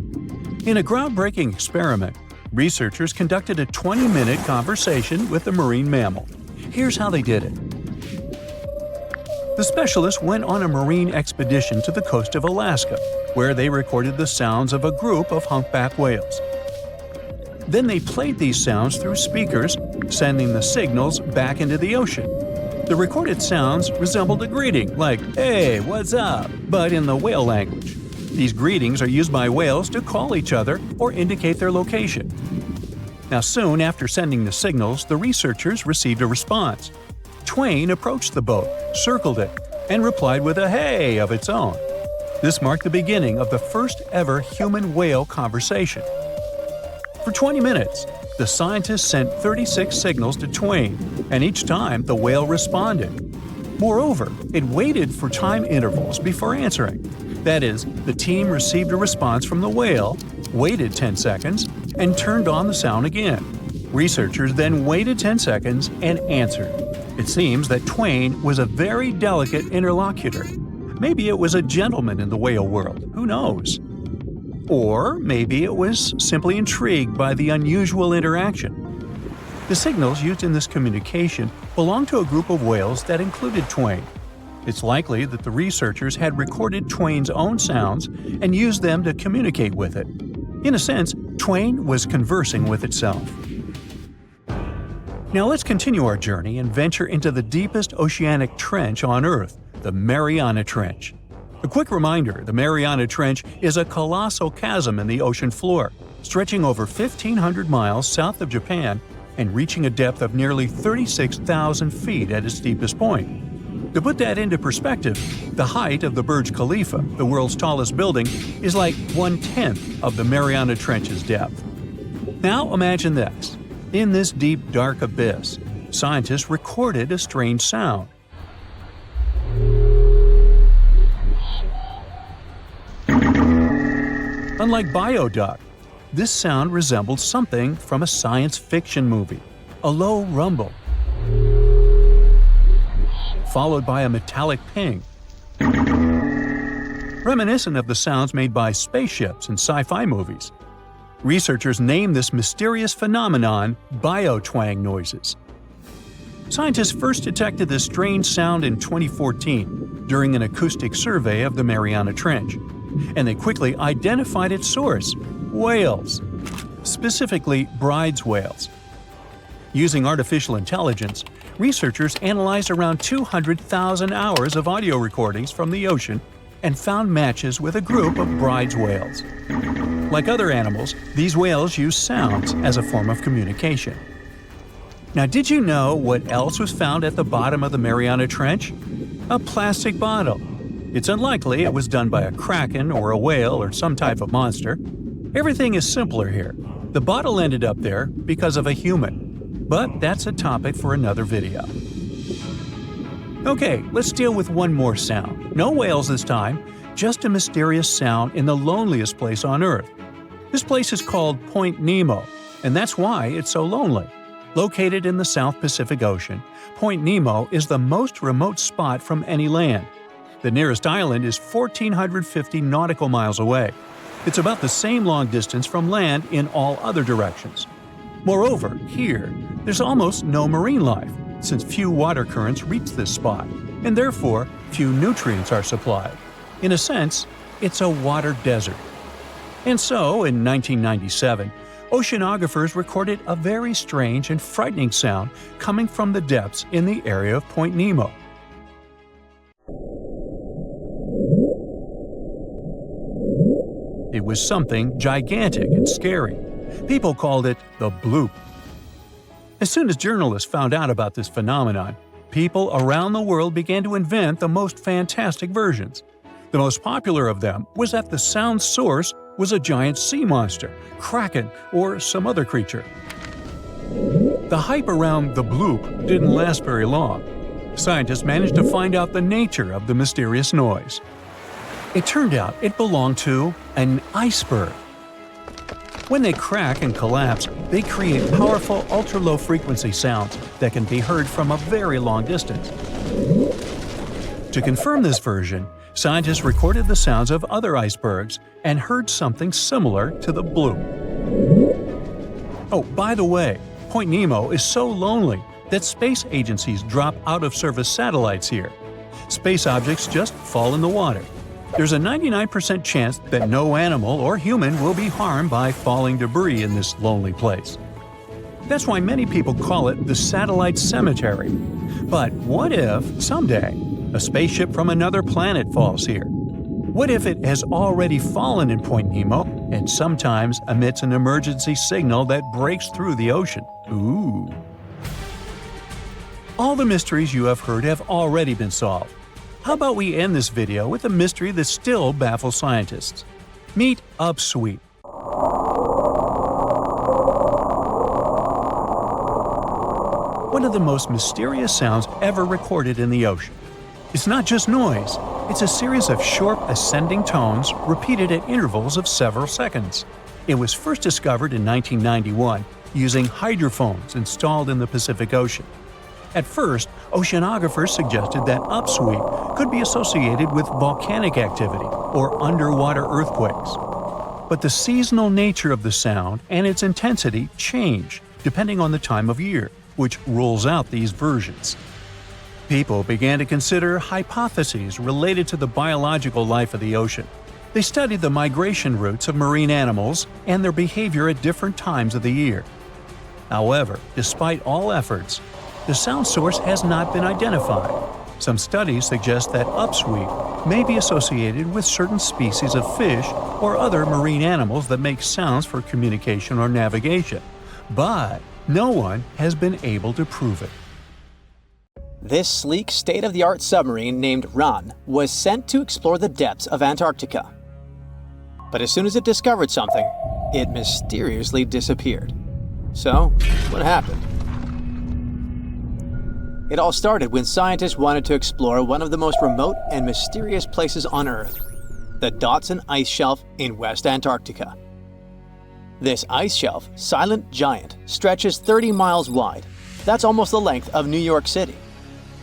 In a groundbreaking experiment, researchers conducted a 20-minute conversation with the marine mammal. Here's how they did it. The specialists went on a marine expedition to the coast of Alaska, where they recorded the sounds of a group of humpback whales. Then they played these sounds through speakers, sending the signals back into the ocean. The recorded sounds resembled a greeting, like, "Hey, what's up?" but in the whale language. These greetings are used by whales to call each other or indicate their location. Now, soon after sending the signals, the researchers received a response. Twain approached the boat, circled it, and replied with a "hey" of its own. This marked the beginning of the first ever human-whale conversation. For 20 minutes, the scientists sent 36 signals to Twain, and each time the whale responded. Moreover, it waited for time intervals before answering. That is, the team received a response from the whale, waited 10 seconds, and turned on the sound again. Researchers then waited 10 seconds and answered. It seems that Twain was a very delicate interlocutor. Maybe it was a gentleman in the whale world, who knows? Or maybe it was simply intrigued by the unusual interaction. The signals used in this communication belonged to a group of whales that included Twain. It's likely that the researchers had recorded Twain's own sounds and used them to communicate with it. In a sense, Twain was conversing with itself. Now let's continue our journey and venture into the deepest oceanic trench on Earth, the Mariana Trench. A quick reminder, the Mariana Trench is a colossal chasm in the ocean floor, stretching over 1,500 miles south of Japan and reaching a depth of nearly 36,000 feet at its deepest point. To put that into perspective, the height of the Burj Khalifa, the world's tallest building, is like 1/10 of the Mariana Trench's depth. Now imagine this. In this deep, dark abyss, scientists recorded a strange sound. Unlike bioduct, this sound resembled something from a science fiction movie, a low rumble, followed by a metallic ping, reminiscent of the sounds made by spaceships in sci-fi movies. Researchers named this mysterious phenomenon biotwang noises. Scientists first detected this strange sound in 2014 during an acoustic survey of the Mariana Trench, and they quickly identified its source: whales, specifically Bride's whales. Using artificial intelligence, researchers analyzed around 200,000 hours of audio recordings from the ocean and found matches with a group of Bride's whales. Like other animals, these whales use sounds as a form of communication. Now, did you know what else was found at the bottom of the Mariana Trench? A plastic bottle. It's unlikely it was done by a kraken or a whale or some type of monster. Everything is simpler here. The bottle ended up there because of a human. But that's a topic for another video. Okay, let's deal with one more sound. No whales this time, just a mysterious sound in the loneliest place on Earth. This place is called Point Nemo, and that's why it's so lonely. Located in the South Pacific Ocean, Point Nemo is the most remote spot from any land. The nearest island is 1,450 nautical miles away. It's about the same long distance from land in all other directions. Moreover, here, there's almost no marine life, since few water currents reach this spot, and therefore few nutrients are supplied. In a sense, it's a water desert. And so, in 1997, oceanographers recorded a very strange and frightening sound coming from the depths in the area of Point Nemo. It was something gigantic and scary. People called it the Bloop. As soon as journalists found out about this phenomenon, people around the world began to invent the most fantastic versions. The most popular of them was that the sound source was a giant sea monster, kraken, or some other creature. The hype around the Bloop didn't last very long. Scientists managed to find out the nature of the mysterious noise. It turned out it belonged to an iceberg. When they crack and collapse, they create powerful ultra-low frequency sounds that can be heard from a very long distance. To confirm this version, scientists recorded the sounds of other icebergs and heard something similar to the Bloop. Oh, by the way, Point Nemo is so lonely that space agencies drop out-of-service satellites here. Space objects just fall in the water. There's a 99% chance that no animal or human will be harmed by falling debris in this lonely place. That's why many people call it the satellite cemetery. But what if, someday, a spaceship from another planet falls here? What if it has already fallen in Point Nemo and sometimes emits an emergency signal that breaks through the ocean? Ooh. All the mysteries you have heard have already been solved. How about we end this video with a mystery that still baffles scientists? Meet Upsweep. One of the most mysterious sounds ever recorded in the ocean. It's not just noise, it's a series of short ascending tones repeated at intervals of several seconds. It was first discovered in 1991 using hydrophones installed in the Pacific Ocean. At first, oceanographers suggested that upsweep could be associated with volcanic activity or underwater earthquakes. But the seasonal nature of the sound and its intensity change depending on the time of year, which rules out these versions. People began to consider hypotheses related to the biological life of the ocean. They studied the migration routes of marine animals and their behavior at different times of the year. However, despite all efforts, the sound source has not been identified. Some studies suggest that upsweep may be associated with certain species of fish or other marine animals that make sounds for communication or navigation, but no one has been able to prove it. This sleek, state-of-the-art submarine named Ran was sent to explore the depths of Antarctica. But as soon as it discovered something, it mysteriously disappeared. So, what happened? It all started when scientists wanted to explore one of the most remote and mysterious places on Earth, the Dodson Ice Shelf in West Antarctica. This ice shelf, silent giant, stretches 30 miles wide. That's almost the length of New York City.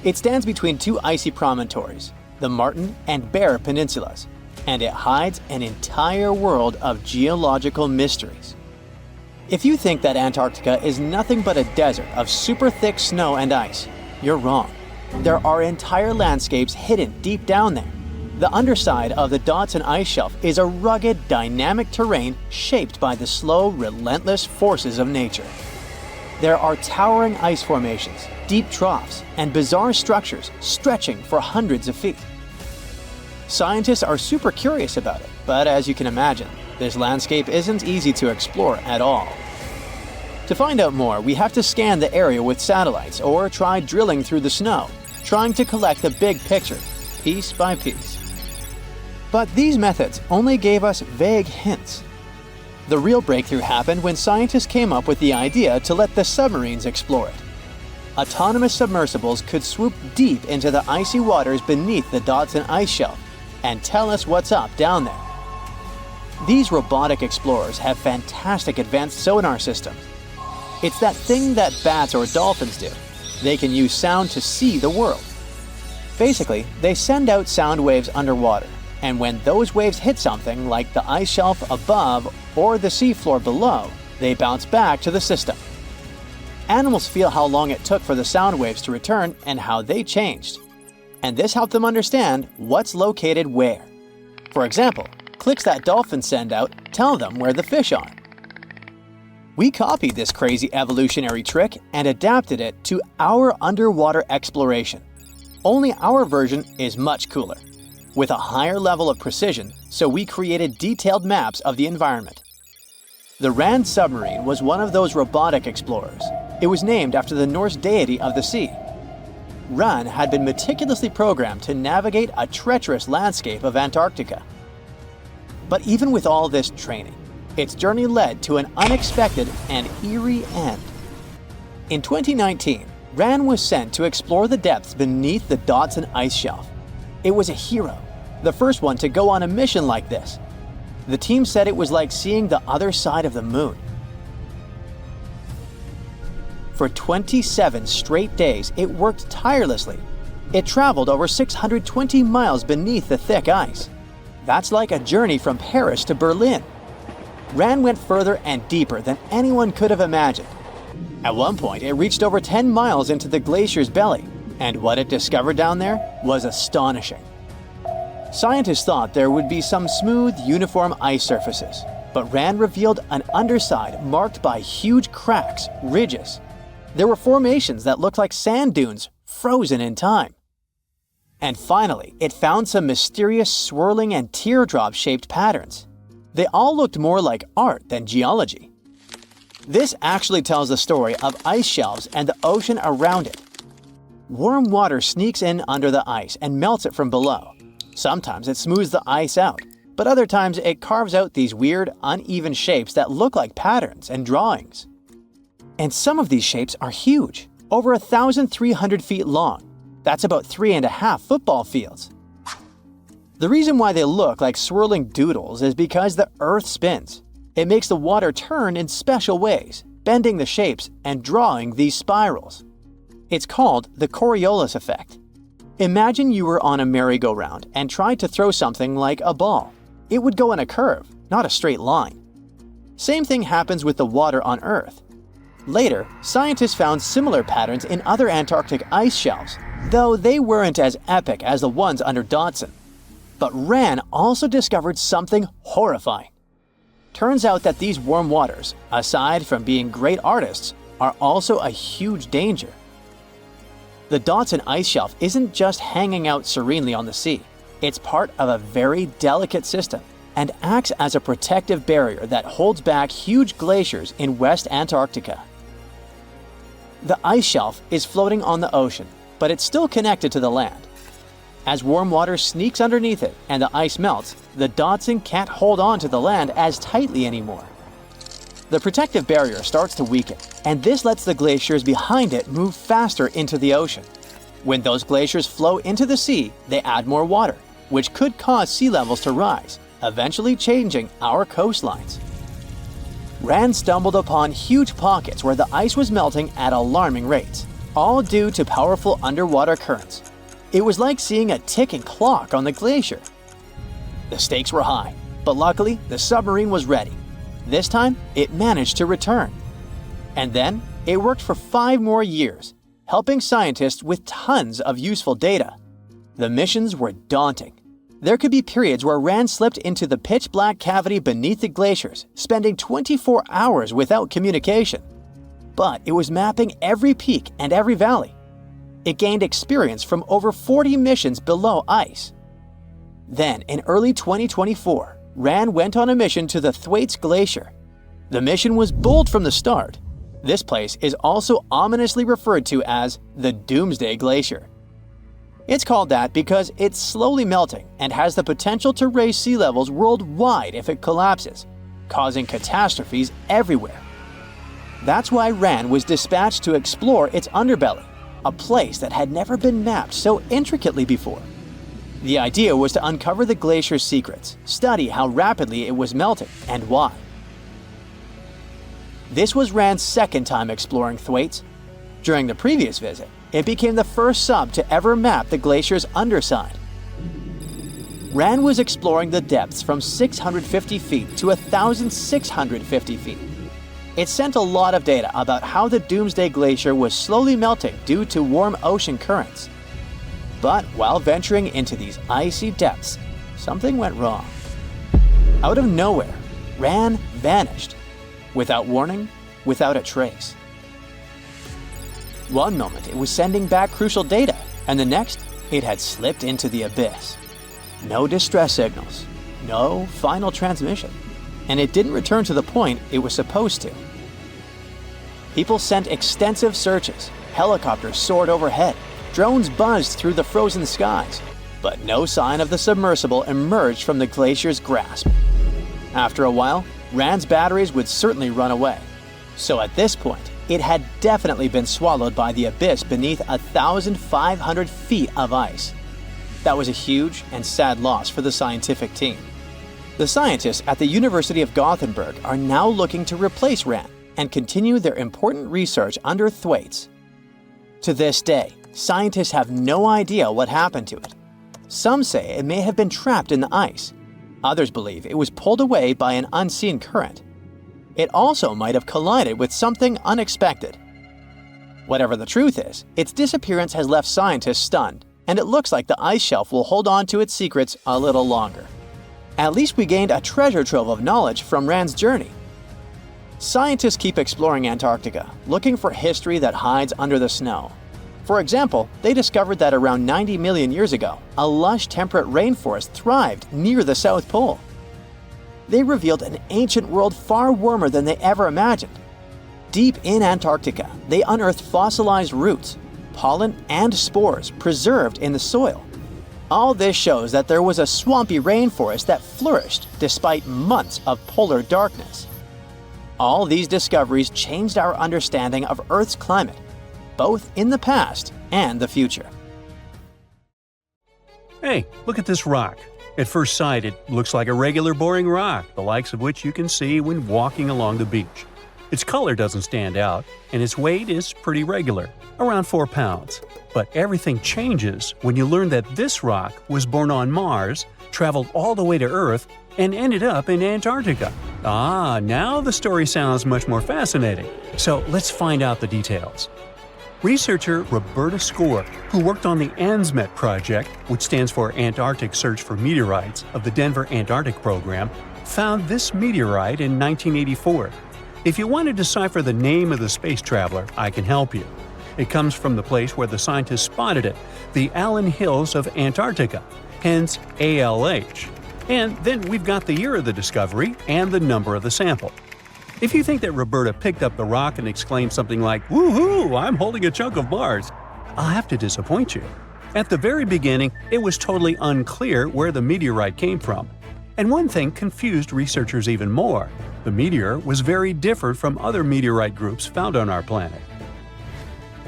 It stands between two icy promontories, the Martian and Bear Peninsulas, and it hides an entire world of geological mysteries. If you think that Antarctica is nothing but a desert of super thick snow and ice, you're wrong. There are entire landscapes hidden deep down there. The underside of the Dodson Ice Shelf is a rugged, dynamic terrain shaped by the slow, relentless forces of nature. There are towering ice formations, deep troughs, and bizarre structures stretching for hundreds of feet. Scientists are super curious about it, but as you can imagine, this landscape isn't easy to explore at all. To find out more, we have to scan the area with satellites or try drilling through the snow, trying to collect the big picture, piece by piece. But these methods only gave us vague hints. The real breakthrough happened when scientists came up with the idea to let the submarines explore it. Autonomous submersibles could swoop deep into the icy waters beneath the Dodson Ice Shelf and tell us what's up down there. These robotic explorers have fantastic advanced sonar systems. It's that thing that bats or dolphins do. They can use sound to see the world. Basically, they send out sound waves underwater, and when those waves hit something like the ice shelf above or the seafloor below, they bounce back to the system. Animals feel how long it took for the sound waves to return and how they changed. And this helped them understand what's located where. For example, clicks that dolphins send out tell them where the fish are. We copied this crazy evolutionary trick and adapted it to our underwater exploration. Only our version is much cooler, with a higher level of precision, so we created detailed maps of the environment. The Ran submarine was one of those robotic explorers. It was named after the Norse deity of the sea. Ran had been meticulously programmed to navigate a treacherous landscape of Antarctica. But even with all this training, its journey led to an unexpected and eerie end. In 2019, Ran was sent to explore the depths beneath the Dodson Ice Shelf. It was a hero, the first one to go on a mission like this. The team said it was like seeing the other side of the moon. For 27 straight days, it worked tirelessly. It traveled over 620 miles beneath the thick ice. That's like a journey from Paris to Berlin. RAN went further and deeper than anyone could have imagined. At one point, it reached over 10 miles into the glacier's belly, and what it discovered down there was astonishing. Scientists thought there would be some smooth, uniform ice surfaces, but RAN revealed an underside marked by huge cracks, ridges. There were formations that looked like sand dunes, frozen in time. And finally, it found some mysterious swirling and teardrop-shaped patterns. They all looked more like art than geology. This actually tells the story of ice shelves and the ocean around it. Warm water sneaks in under the ice and melts it from below. Sometimes it smooths the ice out, but other times it carves out these weird, uneven shapes that look like patterns and drawings. And some of these shapes are huge, over 1,300 feet long. That's about 3.5 football fields. The reason why they look like swirling doodles is because the Earth spins. It makes the water turn in special ways, bending the shapes and drawing these spirals. It's called the Coriolis effect. Imagine you were on a merry-go-round and tried to throw something like a ball. It would go in a curve, not a straight line. Same thing happens with the water on Earth. Later, scientists found similar patterns in other Antarctic ice shelves, though they weren't as epic as the ones under Dodson. But RAN also discovered something horrifying. Turns out that these warm waters, aside from being great artists, are also a huge danger. The Dodson ice shelf isn't just hanging out serenely on the sea. It's part of a very delicate system and acts as a protective barrier that holds back huge glaciers in West Antarctica. The ice shelf is floating on the ocean, but it's still connected to the land. As warm water sneaks underneath it and the ice melts, the Dodson can't hold on to the land as tightly anymore. The protective barrier starts to weaken, and this lets the glaciers behind it move faster into the ocean. When those glaciers flow into the sea, they add more water, which could cause sea levels to rise, eventually changing our coastlines. RAN stumbled upon huge pockets where the ice was melting at alarming rates, all due to powerful underwater currents. It was like seeing a ticking clock on the glacier. The stakes were high, but luckily the submarine was ready. This time, it managed to return. And then, it worked for 5 more years, helping scientists with tons of useful data. The missions were daunting. There could be periods where RAN slipped into the pitch-black cavity beneath the glaciers, spending 24 hours without communication. But it was mapping every peak and every valley. It gained experience from over 40 missions below ice. Then, in early 2024, RAN went on a mission to the Thwaites Glacier. The mission was bold from the start. This place is also ominously referred to as the Doomsday Glacier. It's called that because it's slowly melting and has the potential to raise sea levels worldwide if it collapses, causing catastrophes everywhere. That's why RAN was dispatched to explore its underbelly, a place that had never been mapped so intricately before. The idea was to uncover the glacier's secrets, study how rapidly it was melting, and why. This was RAN's second time exploring Thwaites. During the previous visit, it became the first sub to ever map the glacier's underside. RAN was exploring the depths from 650 feet to 1,650 feet. It sent a lot of data about how the Doomsday Glacier was slowly melting due to warm ocean currents. But while venturing into these icy depths, something went wrong. Out of nowhere, RAN vanished. Without warning, without a trace. One moment it was sending back crucial data, and the next, it had slipped into the abyss. No distress signals, no final transmission, and it didn't return to the point it was supposed to. People sent extensive searches, helicopters soared overhead, drones buzzed through the frozen skies, but no sign of the submersible emerged from the glacier's grasp. After a while, RAN's batteries would certainly run away. So at this point, it had definitely been swallowed by the abyss beneath 1,500 feet of ice. That was a huge and sad loss for the scientific team. The scientists at the University of Gothenburg are now looking to replace Ran and continue their important research under Thwaites. To this day, scientists have no idea what happened to it. Some say it may have been trapped in the ice. Others believe it was pulled away by an unseen current. It also might have collided with something unexpected. Whatever the truth is, its disappearance has left scientists stunned, and it looks like the ice shelf will hold on to its secrets a little longer. At least we gained a treasure trove of knowledge from Ran's journey. Scientists keep exploring Antarctica, looking for history that hides under the snow. For example, they discovered that around 90 million years ago, a lush temperate rainforest thrived near the South Pole. They revealed an ancient world far warmer than they ever imagined. Deep in Antarctica, they unearthed fossilized roots, pollen, and spores preserved in the soil. All this shows that there was a swampy rainforest that flourished despite months of polar darkness. All these discoveries changed our understanding of Earth's climate, both in the past and the future. Hey, look at this rock. At first sight, it looks like a regular boring rock, the likes of which you can see when walking along the beach. Its color doesn't stand out, and its weight is pretty regular, around 4 pounds. But everything changes when you learn that this rock was born on Mars, traveled all the way to Earth, and ended up in Antarctica. Now the story sounds much more fascinating. So let's find out the details. Researcher Roberta Score, who worked on the ANSMET project, which stands for Antarctic Search for Meteorites of the Denver Antarctic Program, found this meteorite in 1984. If you want to decipher the name of the space traveler, I can help you. It comes from the place where the scientists spotted it, the Allen Hills of Antarctica, hence ALH. And then we've got the year of the discovery and the number of the sample. If you think that Roberta picked up the rock and exclaimed something like, "Woohoo, I'm holding a chunk of Mars," I'll have to disappoint you. At the very beginning, it was totally unclear where the meteorite came from. And one thing confused researchers even more. The meteor was very different from other meteorite groups found on our planet.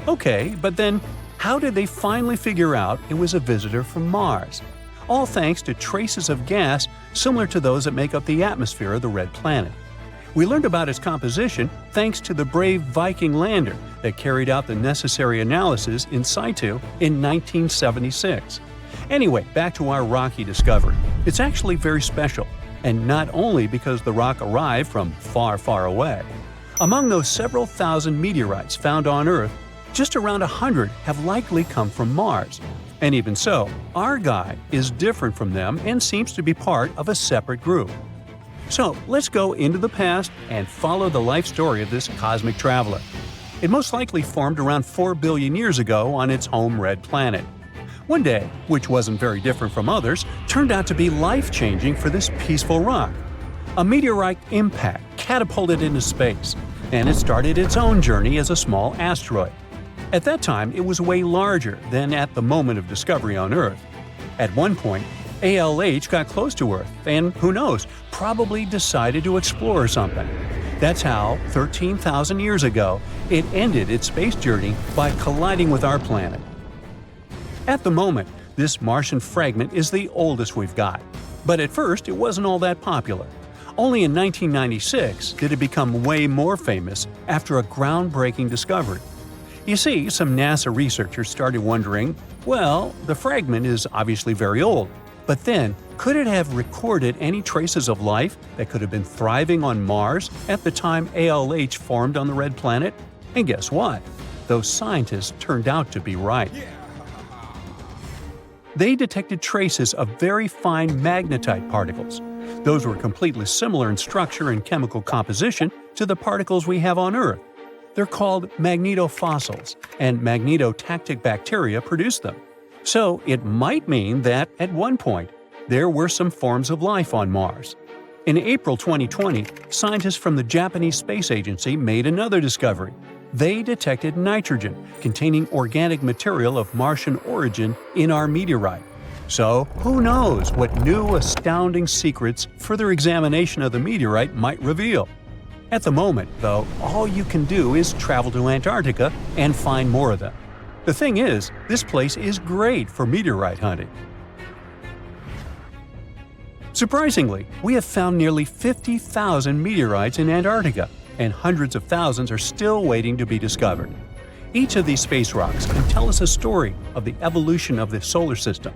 Okay, but then how did they finally figure out it was a visitor from Mars? All thanks to traces of gas similar to those that make up the atmosphere of the red planet. We learned about its composition thanks to the brave Viking lander that carried out the necessary analysis in situ in 1976. Anyway, back to our rocky discovery. It's actually very special, and not only because the rock arrived from far, far away. Among those several thousand meteorites found on Earth, just around 100 have likely come from Mars. And even so, our guy is different from them and seems to be part of a separate group. So let's go into the past and follow the life story of this cosmic traveler. It most likely formed around 4 billion years ago on its home red planet. One day, which wasn't very different from others, turned out to be life-changing for this peaceful rock. A meteorite impact catapulted into space, and it started its own journey as a small asteroid. At that time, it was way larger than at the moment of discovery on Earth. At one point, ALH got close to Earth and, who knows, probably decided to explore something. That's how, 13,000 years ago, it ended its space journey by colliding with our planet. At the moment, this Martian fragment is the oldest we've got. But at first, it wasn't all that popular. Only in 1996 did it become way more famous after a groundbreaking discovery. You see, some NASA researchers started wondering, well, the fragment is obviously very old, but then, could it have recorded any traces of life that could have been thriving on Mars at the time ALH formed on the red planet? And guess what? Those scientists turned out to be right. They detected traces of very fine magnetite particles. Those were completely similar in structure and chemical composition to the particles we have on Earth. They're called magnetofossils, and magnetotactic bacteria produce them. So it might mean that, at one point, there were some forms of life on Mars. In April 2020, scientists from the Japanese Space Agency made another discovery. They detected nitrogen containing organic material of Martian origin in our meteorite. So, who knows what new astounding secrets further examination of the meteorite might reveal? At the moment, though, all you can do is travel to Antarctica and find more of them. The thing is, this place is great for meteorite hunting. Surprisingly, we have found nearly 50,000 meteorites in Antarctica, and hundreds of thousands are still waiting to be discovered. Each of these space rocks can tell us a story of the evolution of the solar system.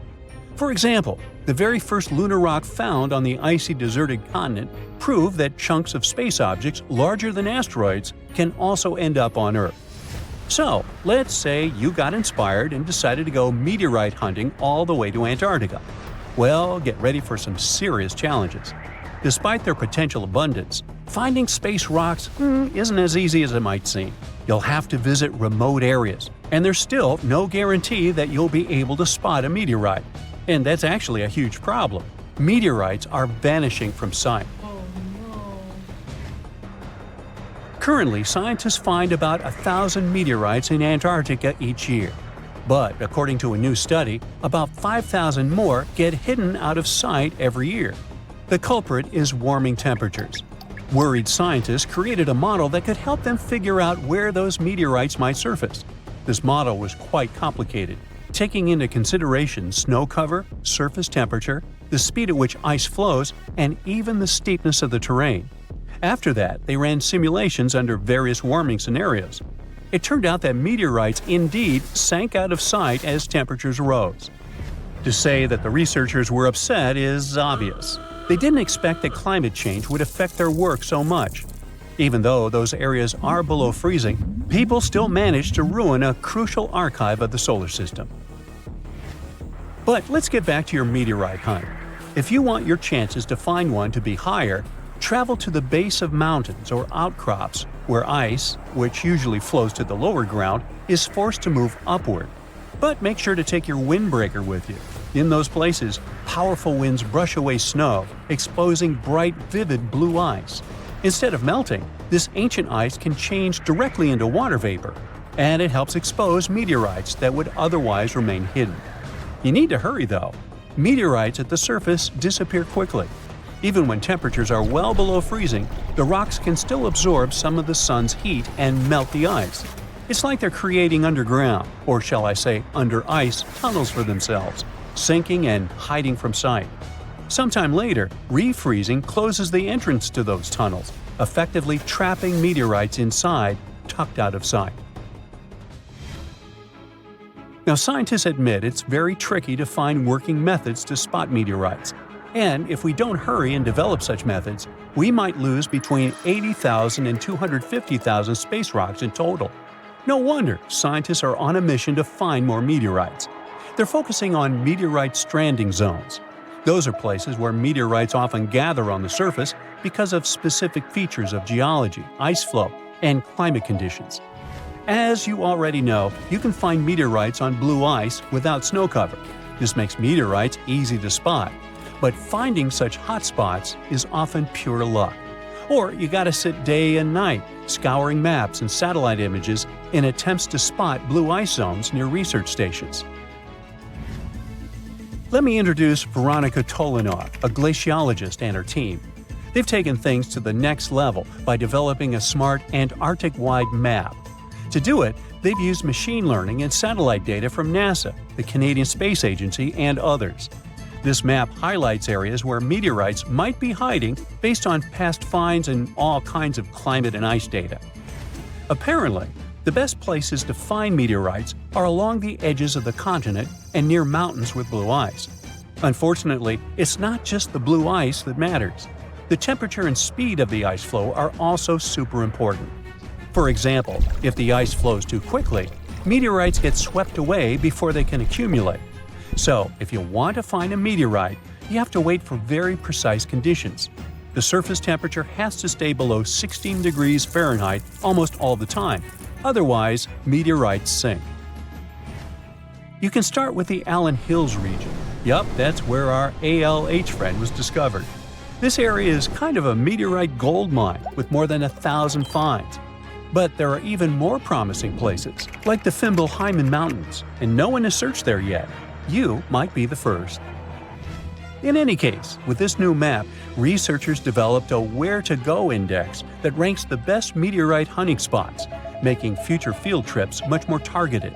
For example, the very first lunar rock found on the icy deserted continent proved that chunks of space objects larger than asteroids can also end up on Earth. So, let's say you got inspired and decided to go meteorite hunting all the way to Antarctica. Well, get ready for some serious challenges. Despite their potential abundance, finding space rocks isn't as easy as it might seem. You'll have to visit remote areas, and there's still no guarantee that you'll be able to spot a meteorite. And that's actually a huge problem. Meteorites are vanishing from sight. Currently, scientists find about 1,000 meteorites in Antarctica each year. But according to a new study, about 5,000 more get hidden out of sight every year. The culprit is warming temperatures. Worried scientists created a model that could help them figure out where those meteorites might surface. This model was quite complicated, taking into consideration snow cover, surface temperature, the speed at which ice flows, and even the steepness of the terrain. After that, they ran simulations under various warming scenarios. It turned out that meteorites indeed sank out of sight as temperatures rose. To say that the researchers were upset is obvious. They didn't expect that climate change would affect their work so much. Even though those areas are below freezing, people still managed to ruin a crucial archive of the solar system. But let's get back to your meteorite hunt. If you want your chances to find one to be higher, travel to the base of mountains or outcrops where ice, which usually flows to the lower ground, is forced to move upward. But make sure to take your windbreaker with you. In those places, powerful winds brush away snow, exposing bright, vivid blue ice. Instead of melting, this ancient ice can change directly into water vapor, and it helps expose meteorites that would otherwise remain hidden. You need to hurry though. Meteorites at the surface disappear quickly. Even when temperatures are well below freezing, the rocks can still absorb some of the sun's heat and melt the ice. It's like they're creating underground, or shall I say under ice, tunnels for themselves, sinking and hiding from sight. Sometime later, refreezing closes the entrance to those tunnels, effectively trapping meteorites inside, tucked out of sight. Now, scientists admit it's very tricky to find working methods to spot meteorites. And if we don't hurry and develop such methods, we might lose between 80,000 and 250,000 space rocks in total. No wonder scientists are on a mission to find more meteorites. They're focusing on meteorite stranding zones. Those are places where meteorites often gather on the surface because of specific features of geology, ice flow, and climate conditions. As you already know, you can find meteorites on blue ice without snow cover. This makes meteorites easy to spot. But finding such hotspots is often pure luck. Or you gotta sit day and night, scouring maps and satellite images in attempts to spot blue ice zones near research stations. Let me introduce Veronica Tolinov, a glaciologist, and her team. They've taken things to the next level by developing a smart Antarctic-wide map. To do it, they've used machine learning and satellite data from NASA, the Canadian Space Agency, and others. This map highlights areas where meteorites might be hiding based on past finds and all kinds of climate and ice data. Apparently, the best places to find meteorites are along the edges of the continent and near mountains with blue ice. Unfortunately, it's not just the blue ice that matters. The temperature and speed of the ice flow are also super important. For example, if the ice flows too quickly, meteorites get swept away before they can accumulate. So, if you want to find a meteorite, you have to wait for very precise conditions. The surface temperature has to stay below 16 degrees Fahrenheit almost all the time. Otherwise, meteorites sink. You can start with the Allen Hills region. Yup, that's where our ALH friend was discovered. This area is kind of a meteorite gold mine with more than 1,000 finds. But there are even more promising places, like the Fimbulheimen Mountains, and no one has searched there yet. You might be the first. In any case, with this new map, researchers developed a where-to-go index that ranks the best meteorite hunting spots, making future field trips much more targeted.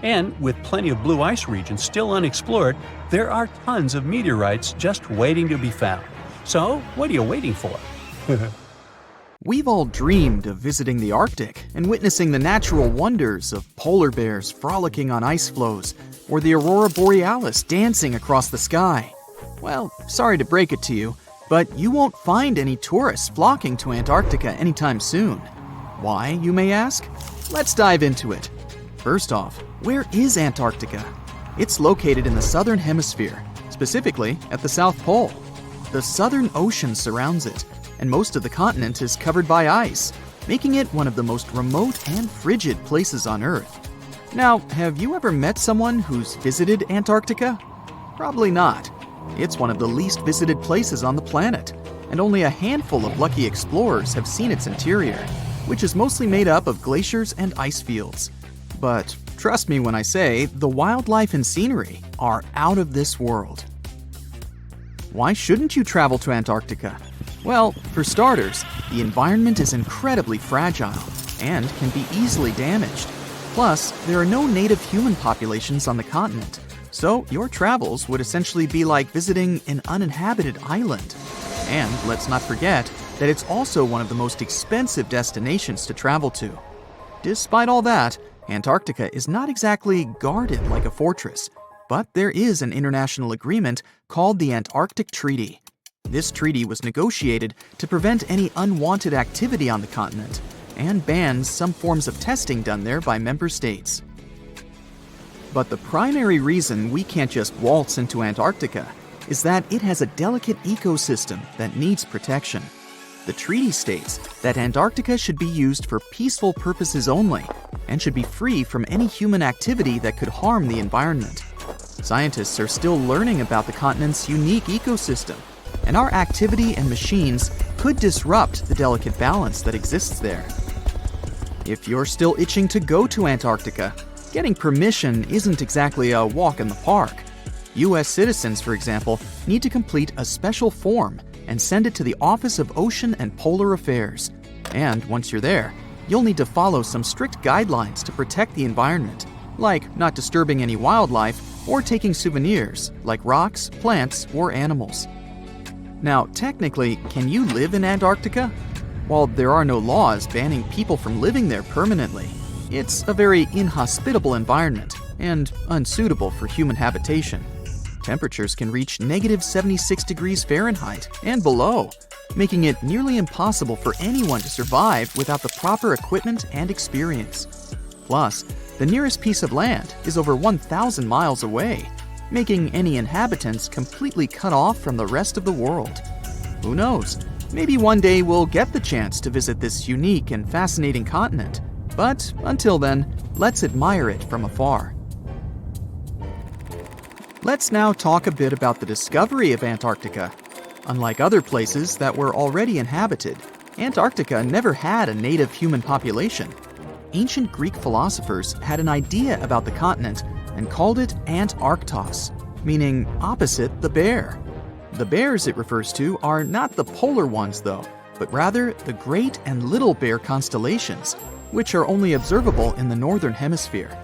And with plenty of blue ice regions still unexplored, there are tons of meteorites just waiting to be found. So, what are you waiting for? We've all dreamed of visiting the Arctic and witnessing the natural wonders of polar bears frolicking on ice floes or the aurora borealis dancing across the sky. Well, sorry to break it to you, but you won't find any tourists flocking to Antarctica anytime soon. Why, you may ask? Let's dive into it. First off, where is Antarctica? It's located in the southern hemisphere, specifically at the South Pole. The Southern Ocean surrounds it, and most of the continent is covered by ice, making it one of the most remote and frigid places on Earth. Now, have you ever met someone who's visited Antarctica? Probably not. It's one of the least visited places on the planet, and only a handful of lucky explorers have seen its interior, which is mostly made up of glaciers and ice fields. But trust me when I say the wildlife and scenery are out of this world. Why shouldn't you travel to Antarctica? Well, for starters, the environment is incredibly fragile and can be easily damaged. Plus, there are no native human populations on the continent, so your travels would essentially be like visiting an uninhabited island. And let's not forget that it's also one of the most expensive destinations to travel to. Despite all that, Antarctica is not exactly guarded like a fortress, but there is an international agreement called the Antarctic Treaty. This treaty was negotiated to prevent any unwanted activity on the continent and bans some forms of testing done there by member states. But the primary reason we can't just waltz into Antarctica is that it has a delicate ecosystem that needs protection. The treaty states that Antarctica should be used for peaceful purposes only and should be free from any human activity that could harm the environment. Scientists are still learning about the continent's unique ecosystem, and our activity and machines could disrupt the delicate balance that exists there. If you're still itching to go to Antarctica, getting permission isn't exactly a walk in the park. U.S. citizens, for example, need to complete a special form and send it to the Office of Ocean and Polar Affairs. And once you're there, you'll need to follow some strict guidelines to protect the environment, like not disturbing any wildlife or taking souvenirs like rocks, plants, or animals. Now, technically, can you live in Antarctica? While there are no laws banning people from living there permanently, it's a very inhospitable environment and unsuitable for human habitation. Temperatures can reach negative 76 degrees Fahrenheit and below, making it nearly impossible for anyone to survive without the proper equipment and experience. Plus, the nearest piece of land is over 1,000 miles away, making any inhabitants completely cut off from the rest of the world. Who knows? Maybe one day we'll get the chance to visit this unique and fascinating continent. But until then, let's admire it from afar. Let's now talk a bit about the discovery of Antarctica. Unlike other places that were already inhabited, Antarctica never had a native human population. Ancient Greek philosophers had an idea about the continent and called it Antarctos, meaning opposite the bear. The bears it refers to are not the polar ones though, but rather the Great and Little Bear constellations, which are only observable in the northern hemisphere.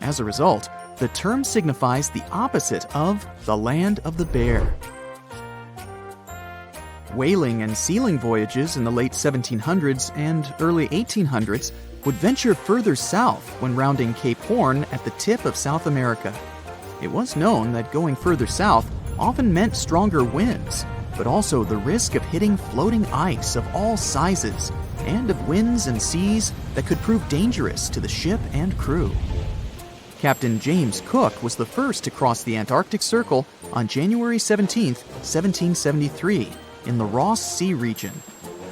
As a result, the term signifies the opposite of the land of the bear. Whaling and sealing voyages in the late 1700s and early 1800s would venture further south when rounding Cape Horn at the tip of South America. It was known that going further south often meant stronger winds, but also the risk of hitting floating ice of all sizes and of winds and seas that could prove dangerous to the ship and crew. Captain James Cook was the first to cross the Antarctic Circle on January 17, 1773, in the Ross Sea region.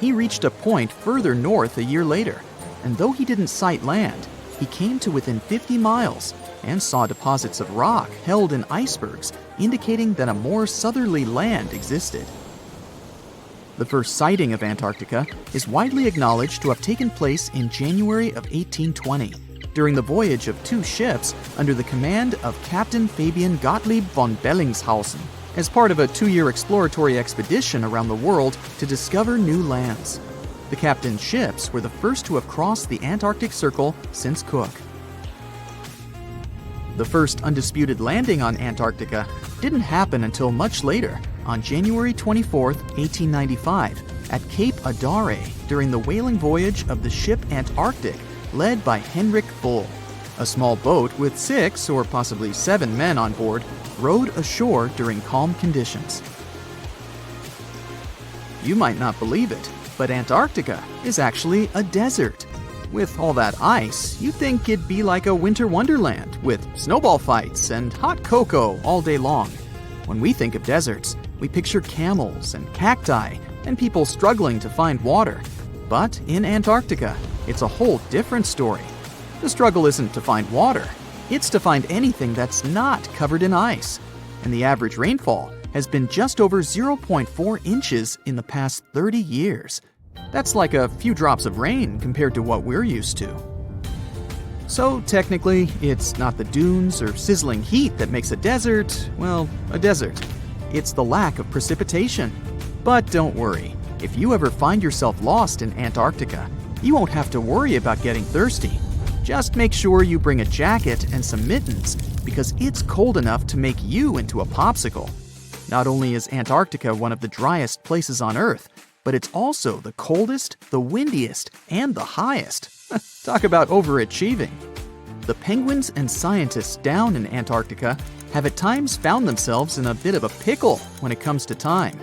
He reached a point further north a year later, and though he didn't sight land, he came to within 50 miles and saw deposits of rock held in icebergs, indicating that a more southerly land existed. The first sighting of Antarctica is widely acknowledged to have taken place in January of 1820, during the voyage of two ships under the command of Captain Fabian Gottlieb von Bellingshausen, as part of a 2-year exploratory expedition around the world to discover new lands. The captain's ships were the first to have crossed the Antarctic Circle since Cook. The first undisputed landing on Antarctica didn't happen until much later, on January 24, 1895, at Cape Adare during the whaling voyage of the ship Antarctic, led by Henrik Bull. A small boat with 6 or possibly 7 men on board rowed ashore during calm conditions. You might not believe it, but Antarctica is actually a desert. With all that ice, you'd think it'd be like a winter wonderland with snowball fights and hot cocoa all day long. When we think of deserts, we picture camels and cacti and people struggling to find water. But in Antarctica, it's a whole different story. The struggle isn't to find water, it's to find anything that's not covered in ice. And the average rainfall has been just over 0.4 inches in the past 30 years. That's like a few drops of rain compared to what we're used to. So technically, it's not the dunes or sizzling heat that makes a desert, well, a desert. It's the lack of precipitation. But don't worry, if you ever find yourself lost in Antarctica, you won't have to worry about getting thirsty. Just make sure you bring a jacket and some mittens, because it's cold enough to make you into a popsicle. Not only is Antarctica one of the driest places on Earth, but it's also the coldest, the windiest, and the highest. Talk about overachieving. The penguins and scientists down in Antarctica have at times found themselves in a bit of a pickle when it comes to time.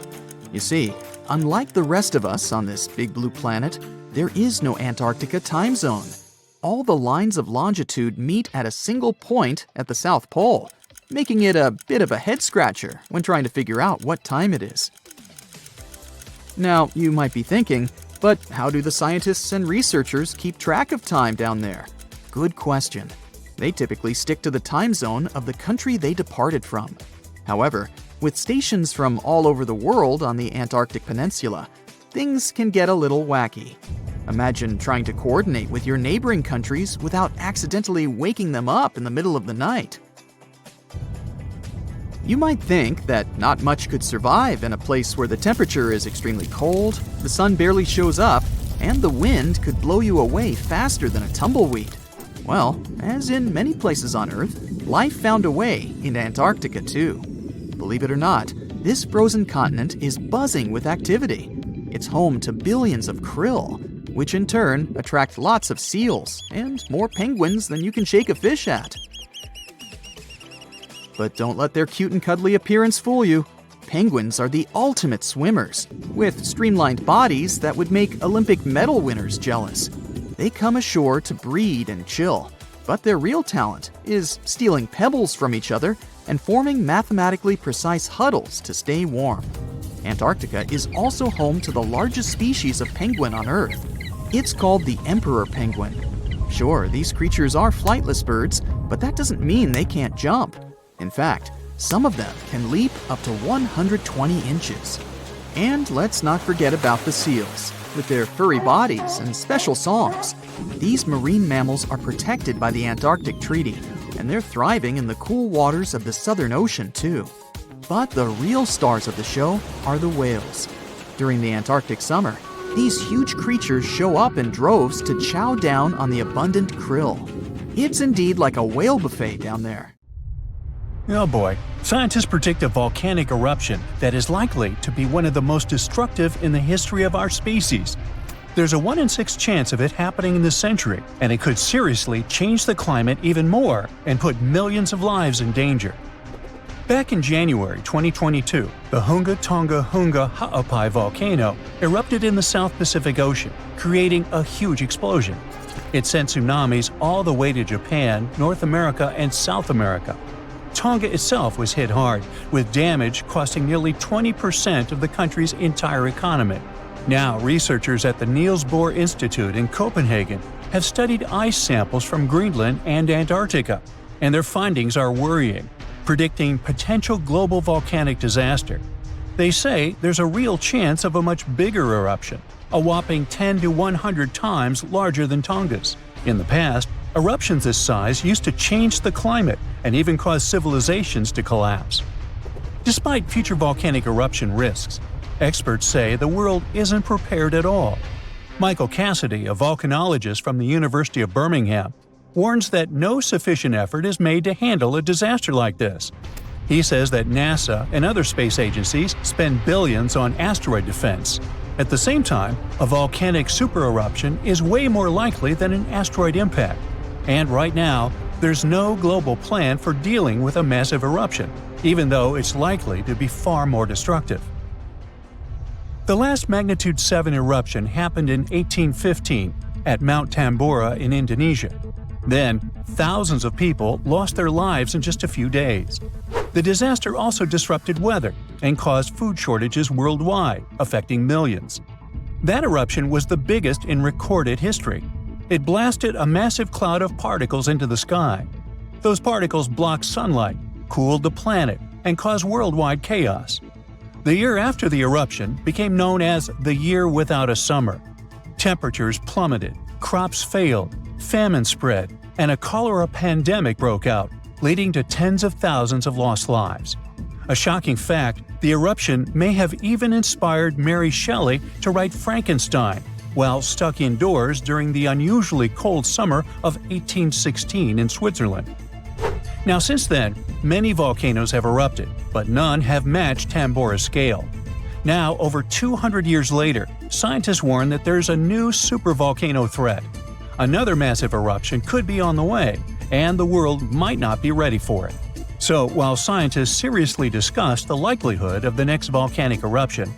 You see, unlike the rest of us on this big blue planet, there is no Antarctica time zone. All the lines of longitude meet at a single point at the South Pole, making it a bit of a head-scratcher when trying to figure out what time it is. Now, you might be thinking, but how do the scientists and researchers keep track of time down there? Good question. They typically stick to the time zone of the country they departed from. However, with stations from all over the world on the Antarctic Peninsula, things can get a little wacky. Imagine trying to coordinate with your neighboring countries without accidentally waking them up in the middle of the night. You might think that not much could survive in a place where the temperature is extremely cold, the sun barely shows up, and the wind could blow you away faster than a tumbleweed. Well, as in many places on Earth, life found a way in Antarctica too. Believe it or not, this frozen continent is buzzing with activity. It's home to billions of krill, which in turn attract lots of seals and more penguins than you can shake a fish at. But don't let their cute and cuddly appearance fool you. Penguins are the ultimate swimmers, with streamlined bodies that would make Olympic medal winners jealous. They come ashore to breed and chill, but their real talent is stealing pebbles from each other and forming mathematically precise huddles to stay warm. Antarctica is also home to the largest species of penguin on Earth. It's called the emperor penguin. Sure, these creatures are flightless birds, but that doesn't mean they can't jump. In fact, some of them can leap up to 120 inches. And let's not forget about the seals. With their furry bodies and special songs, these marine mammals are protected by the Antarctic Treaty, and they're thriving in the cool waters of the Southern Ocean too. But the real stars of the show are the whales. During the Antarctic summer, these huge creatures show up in droves to chow down on the abundant krill. It's indeed like a whale buffet down there. Oh boy, scientists predict a volcanic eruption that is likely to be one of the most destructive in the history of our species. There's a 1 in 6 chance of it happening in this century, and it could seriously change the climate even more and put millions of lives in danger. Back in January 2022, the Hunga Tonga Hunga Ha'apai volcano erupted in the South Pacific Ocean, creating a huge explosion. It sent tsunamis all the way to Japan, North America, and South America. Tonga itself was hit hard, with damage costing nearly 20% of the country's entire economy. Now, researchers at the Niels Bohr Institute in Copenhagen have studied ice samples from Greenland and Antarctica, and their findings are worrying, predicting potential global volcanic disaster. They say there's a real chance of a much bigger eruption, a whopping 10 to 100 times larger than Tonga's. In the past, eruptions this size used to change the climate and even cause civilizations to collapse. Despite future volcanic eruption risks, experts say the world isn't prepared at all. Michael Cassidy, a volcanologist from the University of Birmingham, warns that no sufficient effort is made to handle a disaster like this. He says that NASA and other space agencies spend billions on asteroid defense. At the same time, a volcanic supereruption is way more likely than an asteroid impact. And right now, there's no global plan for dealing with a massive eruption, even though it's likely to be far more destructive. The last magnitude 7 eruption happened in 1815 at Mount Tambora in Indonesia. Then, thousands of people lost their lives in just a few days. The disaster also disrupted weather and caused food shortages worldwide, affecting millions. That eruption was the biggest in recorded history. It blasted a massive cloud of particles into the sky. Those particles blocked sunlight, cooled the planet, and caused worldwide chaos. The year after the eruption became known as the Year Without a Summer. Temperatures plummeted, crops failed, famine spread, and a cholera pandemic broke out, leading to tens of thousands of lost lives. A shocking fact, the eruption may have even inspired Mary Shelley to write Frankenstein while stuck indoors during the unusually cold summer of 1816 in Switzerland. Now since then, many volcanoes have erupted, but none have matched Tambora's scale. Now, over 200 years later, scientists warn that there's a new supervolcano threat. Another massive eruption could be on the way, and the world might not be ready for it. So, while scientists seriously discuss the likelihood of the next volcanic eruption,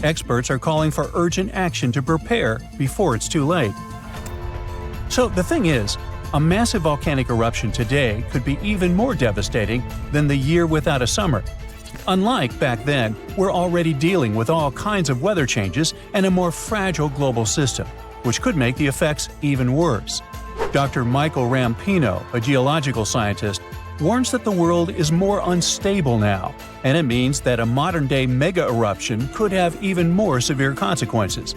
experts are calling for urgent action to prepare before it's too late. So the thing is, a massive volcanic eruption today could be even more devastating than the Year Without a Summer. Unlike back then, we're already dealing with all kinds of weather changes and a more fragile global system, which could make the effects even worse. Dr. Michael Rampino, a geological scientist, warns that the world is more unstable now, and it means that a modern-day mega-eruption could have even more severe consequences.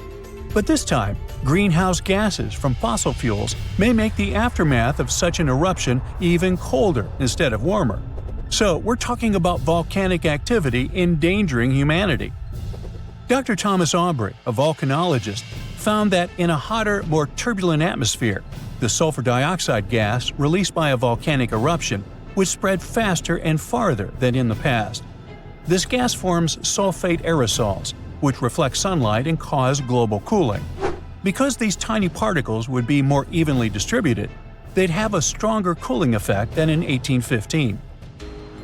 But this time, greenhouse gases from fossil fuels may make the aftermath of such an eruption even colder instead of warmer. So we're talking about volcanic activity endangering humanity. Dr. Thomas Aubrey, a volcanologist, found that in a hotter, more turbulent atmosphere, the sulfur dioxide gas released by a volcanic eruption would spread faster and farther than in the past. This gas forms sulfate aerosols, which reflect sunlight and cause global cooling. Because these tiny particles would be more evenly distributed, they'd have a stronger cooling effect than in 1815.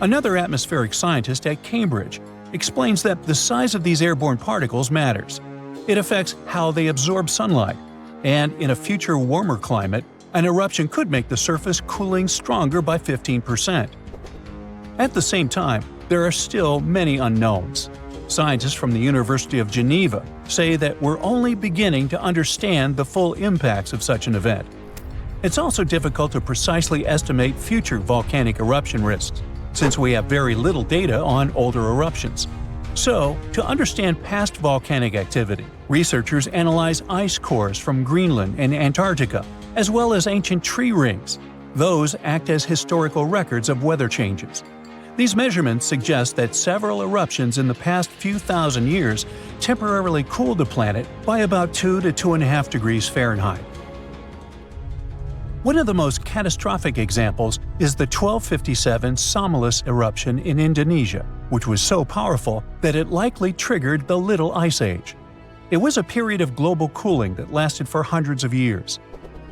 Another atmospheric scientist at Cambridge explains that the size of these airborne particles matters. It affects how they absorb sunlight, and in a future warmer climate, an eruption could make the surface cooling stronger by 15%. At the same time, there are still many unknowns. Scientists from the University of Geneva say that we're only beginning to understand the full impacts of such an event. It's also difficult to precisely estimate future volcanic eruption risks, since we have very little data on older eruptions. So, to understand past volcanic activity, researchers analyze ice cores from Greenland and Antarctica, as well as ancient tree rings. Those act as historical records of weather changes. These measurements suggest that several eruptions in the past few thousand years temporarily cooled the planet by about 2 to 2.5 degrees Fahrenheit. One of the most catastrophic examples is the 1257 Somalis eruption in Indonesia, which was so powerful that it likely triggered the Little Ice Age. It was a period of global cooling that lasted for hundreds of years.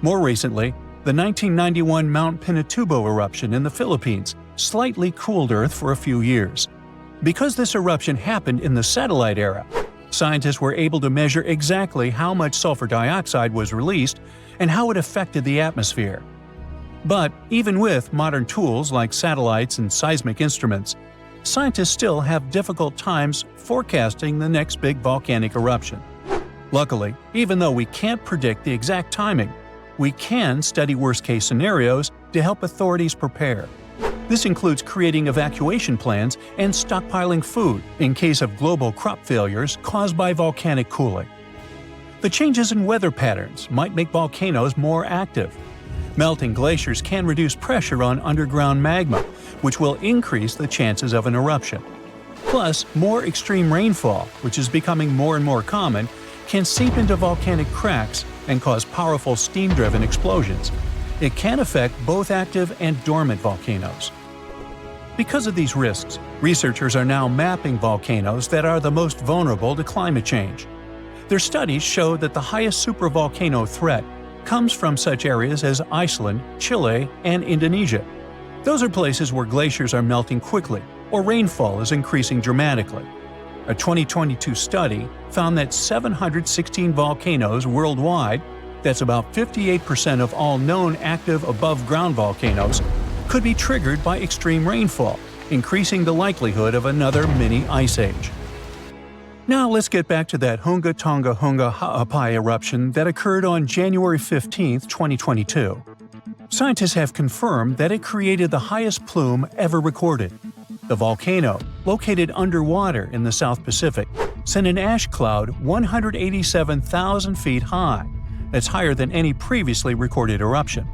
More recently, the 1991 Mount Pinatubo eruption in the Philippines slightly cooled Earth for a few years. Because this eruption happened in the satellite era, scientists were able to measure exactly how much sulfur dioxide was released and how it affected the atmosphere. But even with modern tools like satellites and seismic instruments, scientists still have difficult times forecasting the next big volcanic eruption. Luckily, even though we can't predict the exact timing, we can study worst-case scenarios to help authorities prepare. This includes creating evacuation plans and stockpiling food in case of global crop failures caused by volcanic cooling. The changes in weather patterns might make volcanoes more active. Melting glaciers can reduce pressure on underground magma, which will increase the chances of an eruption. Plus, more extreme rainfall, which is becoming more and more common, can seep into volcanic cracks and cause powerful steam-driven explosions. It can affect both active and dormant volcanoes. Because of these risks, researchers are now mapping volcanoes that are the most vulnerable to climate change. Their studies show that the highest supervolcano threat comes from such areas as Iceland, Chile, and Indonesia. Those are places where glaciers are melting quickly or rainfall is increasing dramatically. A 2022 study found that 716 volcanoes worldwide, that's about 58% of all known active above-ground volcanoes, could be triggered by extreme rainfall, increasing the likelihood of another mini ice age. Now let's get back to that Hunga Tonga Hunga Ha'apai eruption that occurred on January 15, 2022. Scientists have confirmed that it created the highest plume ever recorded. The volcano, located underwater in the South Pacific, sent an ash cloud 187,000 feet high. That's higher than any previously recorded eruption.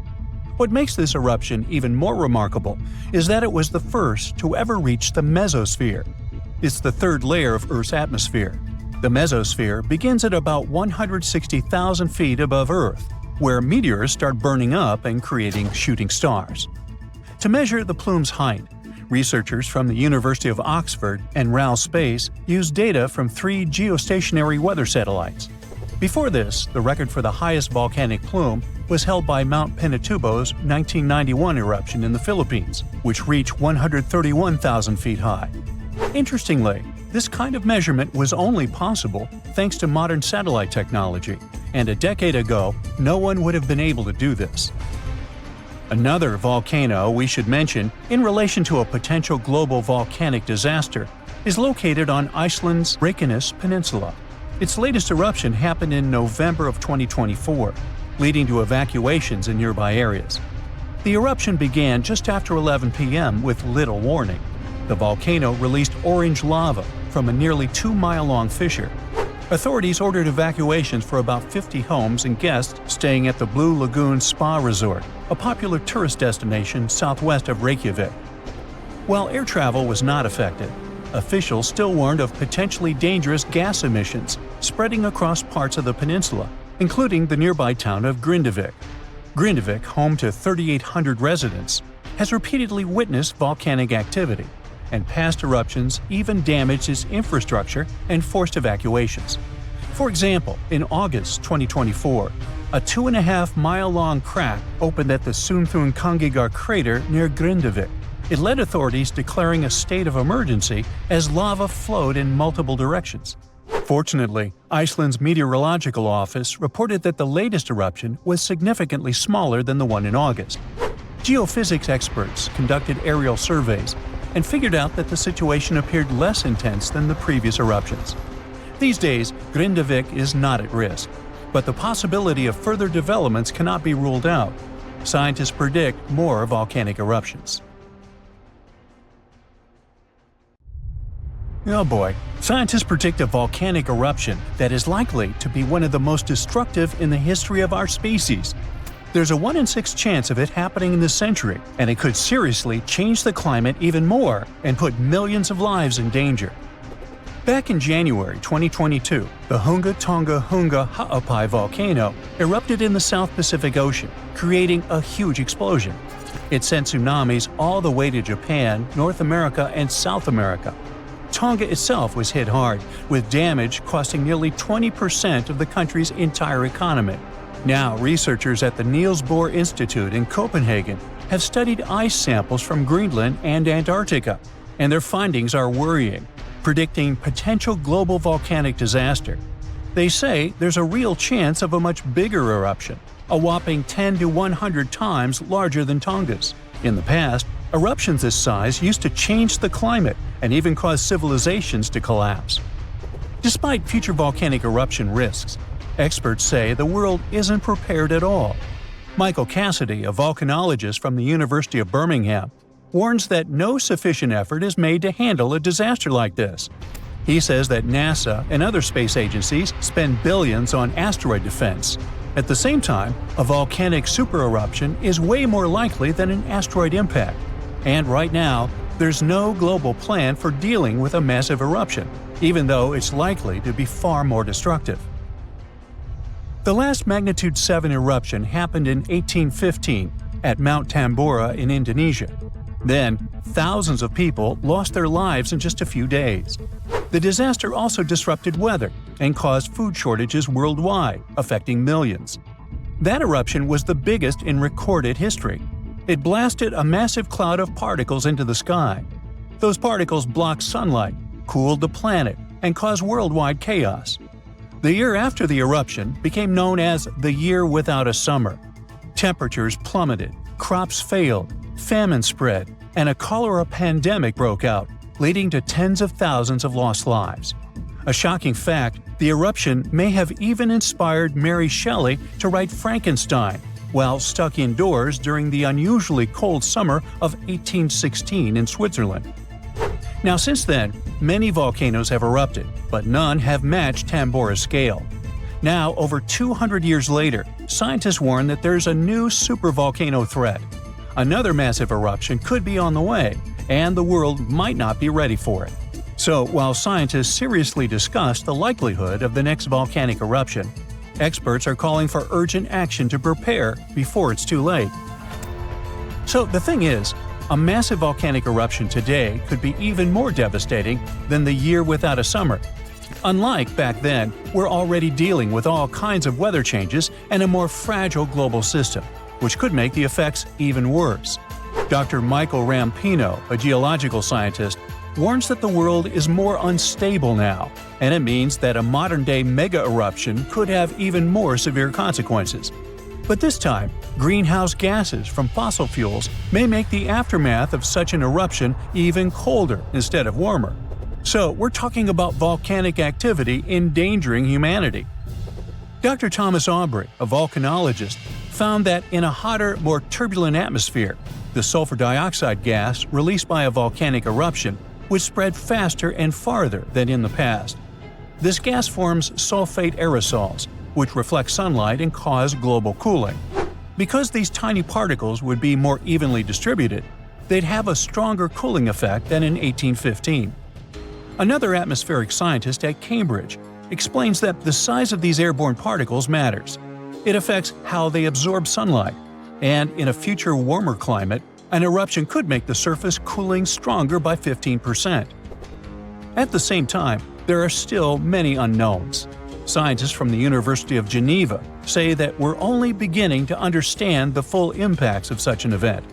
What makes this eruption even more remarkable is that it was the first to ever reach the mesosphere. It's the third layer of Earth's atmosphere. The mesosphere begins at about 160,000 feet above Earth, where meteors start burning up and creating shooting stars. To measure the plume's height, researchers from the University of Oxford and RAL Space used data from 3 geostationary weather satellites. Before this, the record for the highest volcanic plume was held by Mount Pinatubo's 1991 eruption in the Philippines, which reached 131,000 feet high. Interestingly, this kind of measurement was only possible thanks to modern satellite technology, and a decade ago, no one would have been able to do this. Another volcano we should mention in relation to a potential global volcanic disaster is located on Iceland's Reykjanes Peninsula. Its latest eruption happened in November of 2024, leading to evacuations in nearby areas. The eruption began just after 11 p.m. with little warning. The volcano released orange lava from a nearly 2-mile-long fissure. Authorities ordered evacuations for about 50 homes and guests staying at the Blue Lagoon Spa Resort, a popular tourist destination southwest of Reykjavik. While air travel was not affected, officials still warned of potentially dangerous gas emissions spreading across parts of the peninsula, including the nearby town of Grindavik. Grindavik, home to 3,800 residents, has repeatedly witnessed volcanic activity, and past eruptions even damaged its infrastructure and forced evacuations. For example, in August 2024, a 2.5-mile-long crack opened at the Sunthunkangigar crater near Grindavik. It led authorities declaring a state of emergency as lava flowed in multiple directions. Fortunately, Iceland's meteorological office reported that the latest eruption was significantly smaller than the one in August. Geophysics experts conducted aerial surveys and figured out that the situation appeared less intense than the previous eruptions. These days, Grindavik is not at risk, but the possibility of further developments cannot be ruled out. Scientists predict more volcanic eruptions. Oh boy, scientists predict a volcanic eruption that is likely to be one of the most destructive in the history of our species. There's a 1 in 6 chance of it happening in this century, and it could seriously change the climate even more and put millions of lives in danger. Back in January 2022, the Hunga Tonga Hunga Ha'apai volcano erupted in the South Pacific Ocean, creating a huge explosion. It sent tsunamis all the way to Japan, North America, and South America. Tonga itself was hit hard, with damage costing nearly 20% of the country's entire economy. Now, researchers at the Niels Bohr Institute in Copenhagen have studied ice samples from Greenland and Antarctica, and their findings are worrying, predicting potential global volcanic disaster. They say there's a real chance of a much bigger eruption, a whopping 10 to 100 times larger than Tonga's. In the past, eruptions this size used to change the climate and even cause civilizations to collapse. Despite future volcanic eruption risks, experts say the world isn't prepared at all. Michael Cassidy, a volcanologist from the University of Birmingham, warns that no sufficient effort is made to handle a disaster like this. He says that NASA and other space agencies spend billions on asteroid defense. At the same time, a volcanic supereruption is way more likely than an asteroid impact. And right now, there's no global plan for dealing with a massive eruption, even though it's likely to be far more destructive. The last magnitude 7 eruption happened in 1815 at Mount Tambora in Indonesia. Then, thousands of people lost their lives in just a few days. The disaster also disrupted weather and caused food shortages worldwide, affecting millions. That eruption was the biggest in recorded history. It blasted a massive cloud of particles into the sky. Those particles blocked sunlight, cooled the planet, and caused worldwide chaos. The year after the eruption became known as the Year Without a Summer. Temperatures plummeted, crops failed, famine spread, and a cholera pandemic broke out, leading to tens of thousands of lost lives. A shocking fact, the eruption may have even inspired Mary Shelley to write Frankenstein while stuck indoors during the unusually cold summer of 1816 in Switzerland. Now, since then, many volcanoes have erupted, but none have matched Tambora's scale. Now, over 200 years later, scientists warn that there's a new supervolcano threat. Another massive eruption could be on the way, and the world might not be ready for it. So, while scientists seriously discuss the likelihood of the next volcanic eruption, experts are calling for urgent action to prepare before it's too late. So, the thing is, a massive volcanic eruption today could be even more devastating than the Year Without a Summer. Unlike back then, we're already dealing with all kinds of weather changes and a more fragile global system, which could make the effects even worse. Dr. Michael Rampino, a geological scientist, warns that the world is more unstable now, and it means that a modern-day mega-eruption could have even more severe consequences. But this time, greenhouse gases from fossil fuels may make the aftermath of such an eruption even colder instead of warmer. So we're talking about volcanic activity endangering humanity. Dr. Thomas Aubrey, a volcanologist, found that in a hotter, more turbulent atmosphere, the sulfur dioxide gas released by a volcanic eruption would spread faster and farther than in the past. This gas forms sulfate aerosols, which reflect sunlight and cause global cooling. Because these tiny particles would be more evenly distributed, they'd have a stronger cooling effect than in 1815. Another atmospheric scientist at Cambridge explains that the size of these airborne particles matters. It affects how they absorb sunlight, and in a future warmer climate, an eruption could make the surface cooling stronger by 15%. At the same time, there are still many unknowns. Scientists from the University of Geneva say that we're only beginning to understand the full impacts of such an event.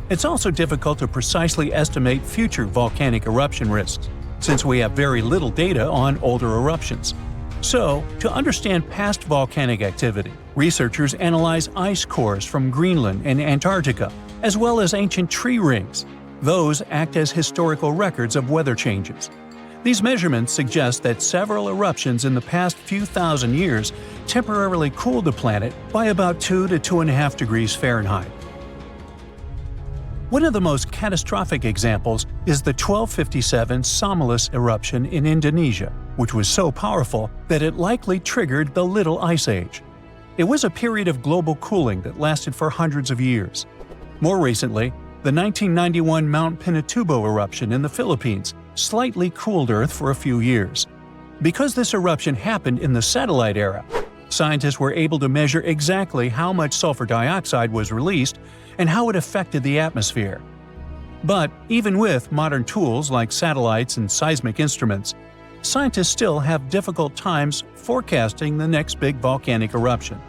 It's also difficult to precisely estimate future volcanic eruption risks, since we have very little data on older eruptions. So, to understand past volcanic activity, researchers analyze ice cores from Greenland and Antarctica, as well as ancient tree rings. Those act as historical records of weather changes. These measurements suggest that several eruptions in the past few thousand years temporarily cooled the planet by about 2 to 2.5 degrees Fahrenheit. One of the most catastrophic examples is the 1257 Somalis eruption in Indonesia, which was so powerful that it likely triggered the Little Ice Age. It was a period of global cooling that lasted for hundreds of years. More recently, the 1991 Mount Pinatubo eruption in the Philippines slightly cooled Earth for a few years. Because this eruption happened in the satellite era, scientists were able to measure exactly how much sulfur dioxide was released and how it affected the atmosphere. But even with modern tools like satellites and seismic instruments, scientists still have difficult times forecasting the next big volcanic eruption.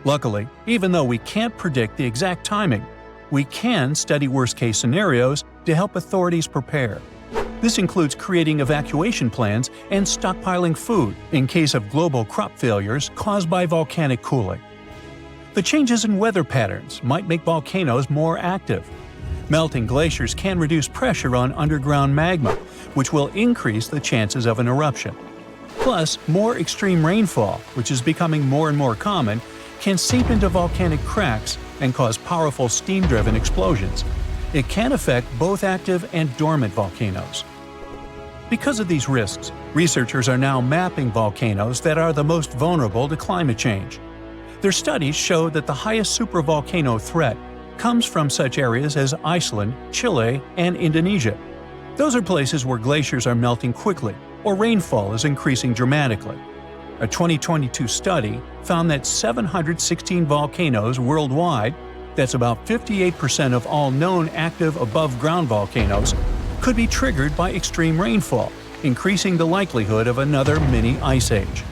Luckily, even though we can't predict the exact timing, we can study worst-case scenarios to help authorities prepare. This includes creating evacuation plans and stockpiling food in case of global crop failures caused by volcanic cooling. The changes in weather patterns might make volcanoes more active. Melting glaciers can reduce pressure on underground magma, which will increase the chances of an eruption. Plus, more extreme rainfall, which is becoming more and more common, can seep into volcanic cracks and cause powerful steam-driven explosions. It can affect both active and dormant volcanoes. Because of these risks, researchers are now mapping volcanoes that are the most vulnerable to climate change. Their studies show that the highest supervolcano threat comes from such areas as Iceland, Chile, and Indonesia. Those are places where glaciers are melting quickly or rainfall is increasing dramatically. A 2022 study found that 716 volcanoes worldwide That's about 58% of all known active above-ground volcanoes could be triggered by extreme rainfall, increasing the likelihood of another mini ice age.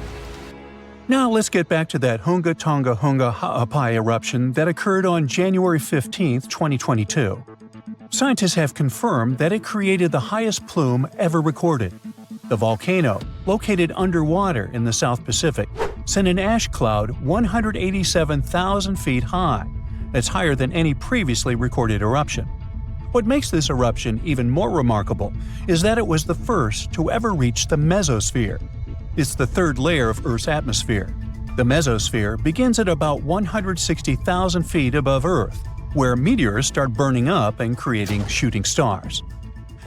Now let's get back to that Hunga Tonga Hunga Ha'apai eruption that occurred on January 15, 2022. Scientists have confirmed that it created the highest plume ever recorded. The volcano, located underwater in the South Pacific, sent an ash cloud 187,000 feet high. That's higher than any previously recorded eruption. What makes this eruption even more remarkable is that it was the first to ever reach the mesosphere. It's the third layer of Earth's atmosphere. The mesosphere begins at about 160,000 feet above Earth, where meteors start burning up and creating shooting stars.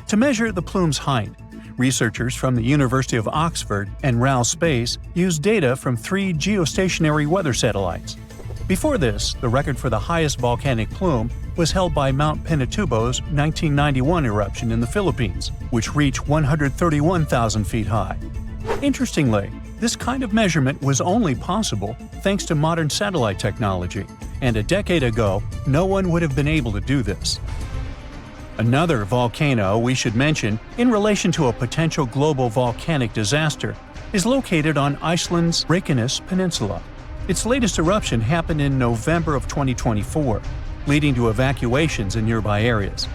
To measure the plume's height, researchers from the University of Oxford and RAL Space used data from 3 geostationary weather satellites. Before this, the record for the highest volcanic plume was held by Mount Pinatubo's 1991 eruption in the Philippines, which reached 131,000 feet high. Interestingly, this kind of measurement was only possible thanks to modern satellite technology, and a decade ago, no one would have been able to do this. Another volcano we should mention in relation to a potential global volcanic disaster is located on Iceland's Reykjanes Peninsula. Its latest eruption happened in November of 2024, leading to evacuations in nearby areas.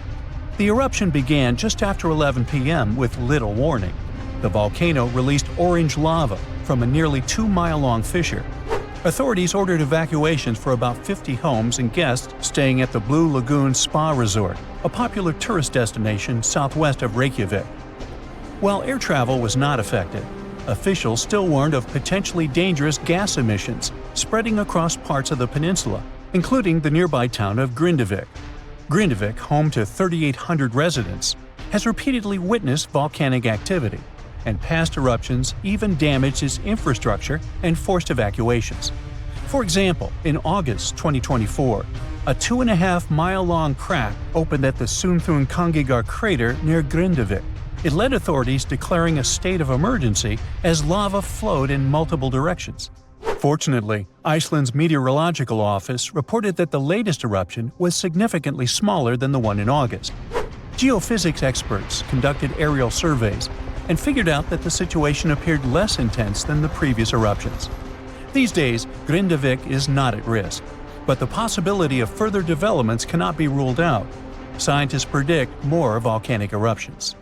The eruption began just after 11 p.m. with little warning. The volcano released orange lava from a nearly 2-mile-long fissure. Authorities ordered evacuations for about 50 homes and guests staying at the Blue Lagoon Spa Resort, a popular tourist destination southwest of Reykjavik. While air travel was not affected, officials still warned of potentially dangerous gas emissions spreading across parts of the peninsula, including the nearby town of Grindavik. Grindavik, home to 3,800 residents, has repeatedly witnessed volcanic activity, and past eruptions even damaged its infrastructure and forced evacuations. For example, in August 2024, a 2.5-mile-long crack opened at the Sunthun Kangigar crater near Grindavik. It led authorities declaring a state of emergency as lava flowed in multiple directions. Fortunately, Iceland's meteorological office reported that the latest eruption was significantly smaller than the one in August. Geophysics experts conducted aerial surveys and figured out that the situation appeared less intense than the previous eruptions. These days, Grindavik is not at risk, but the possibility of further developments cannot be ruled out. Scientists predict more volcanic eruptions.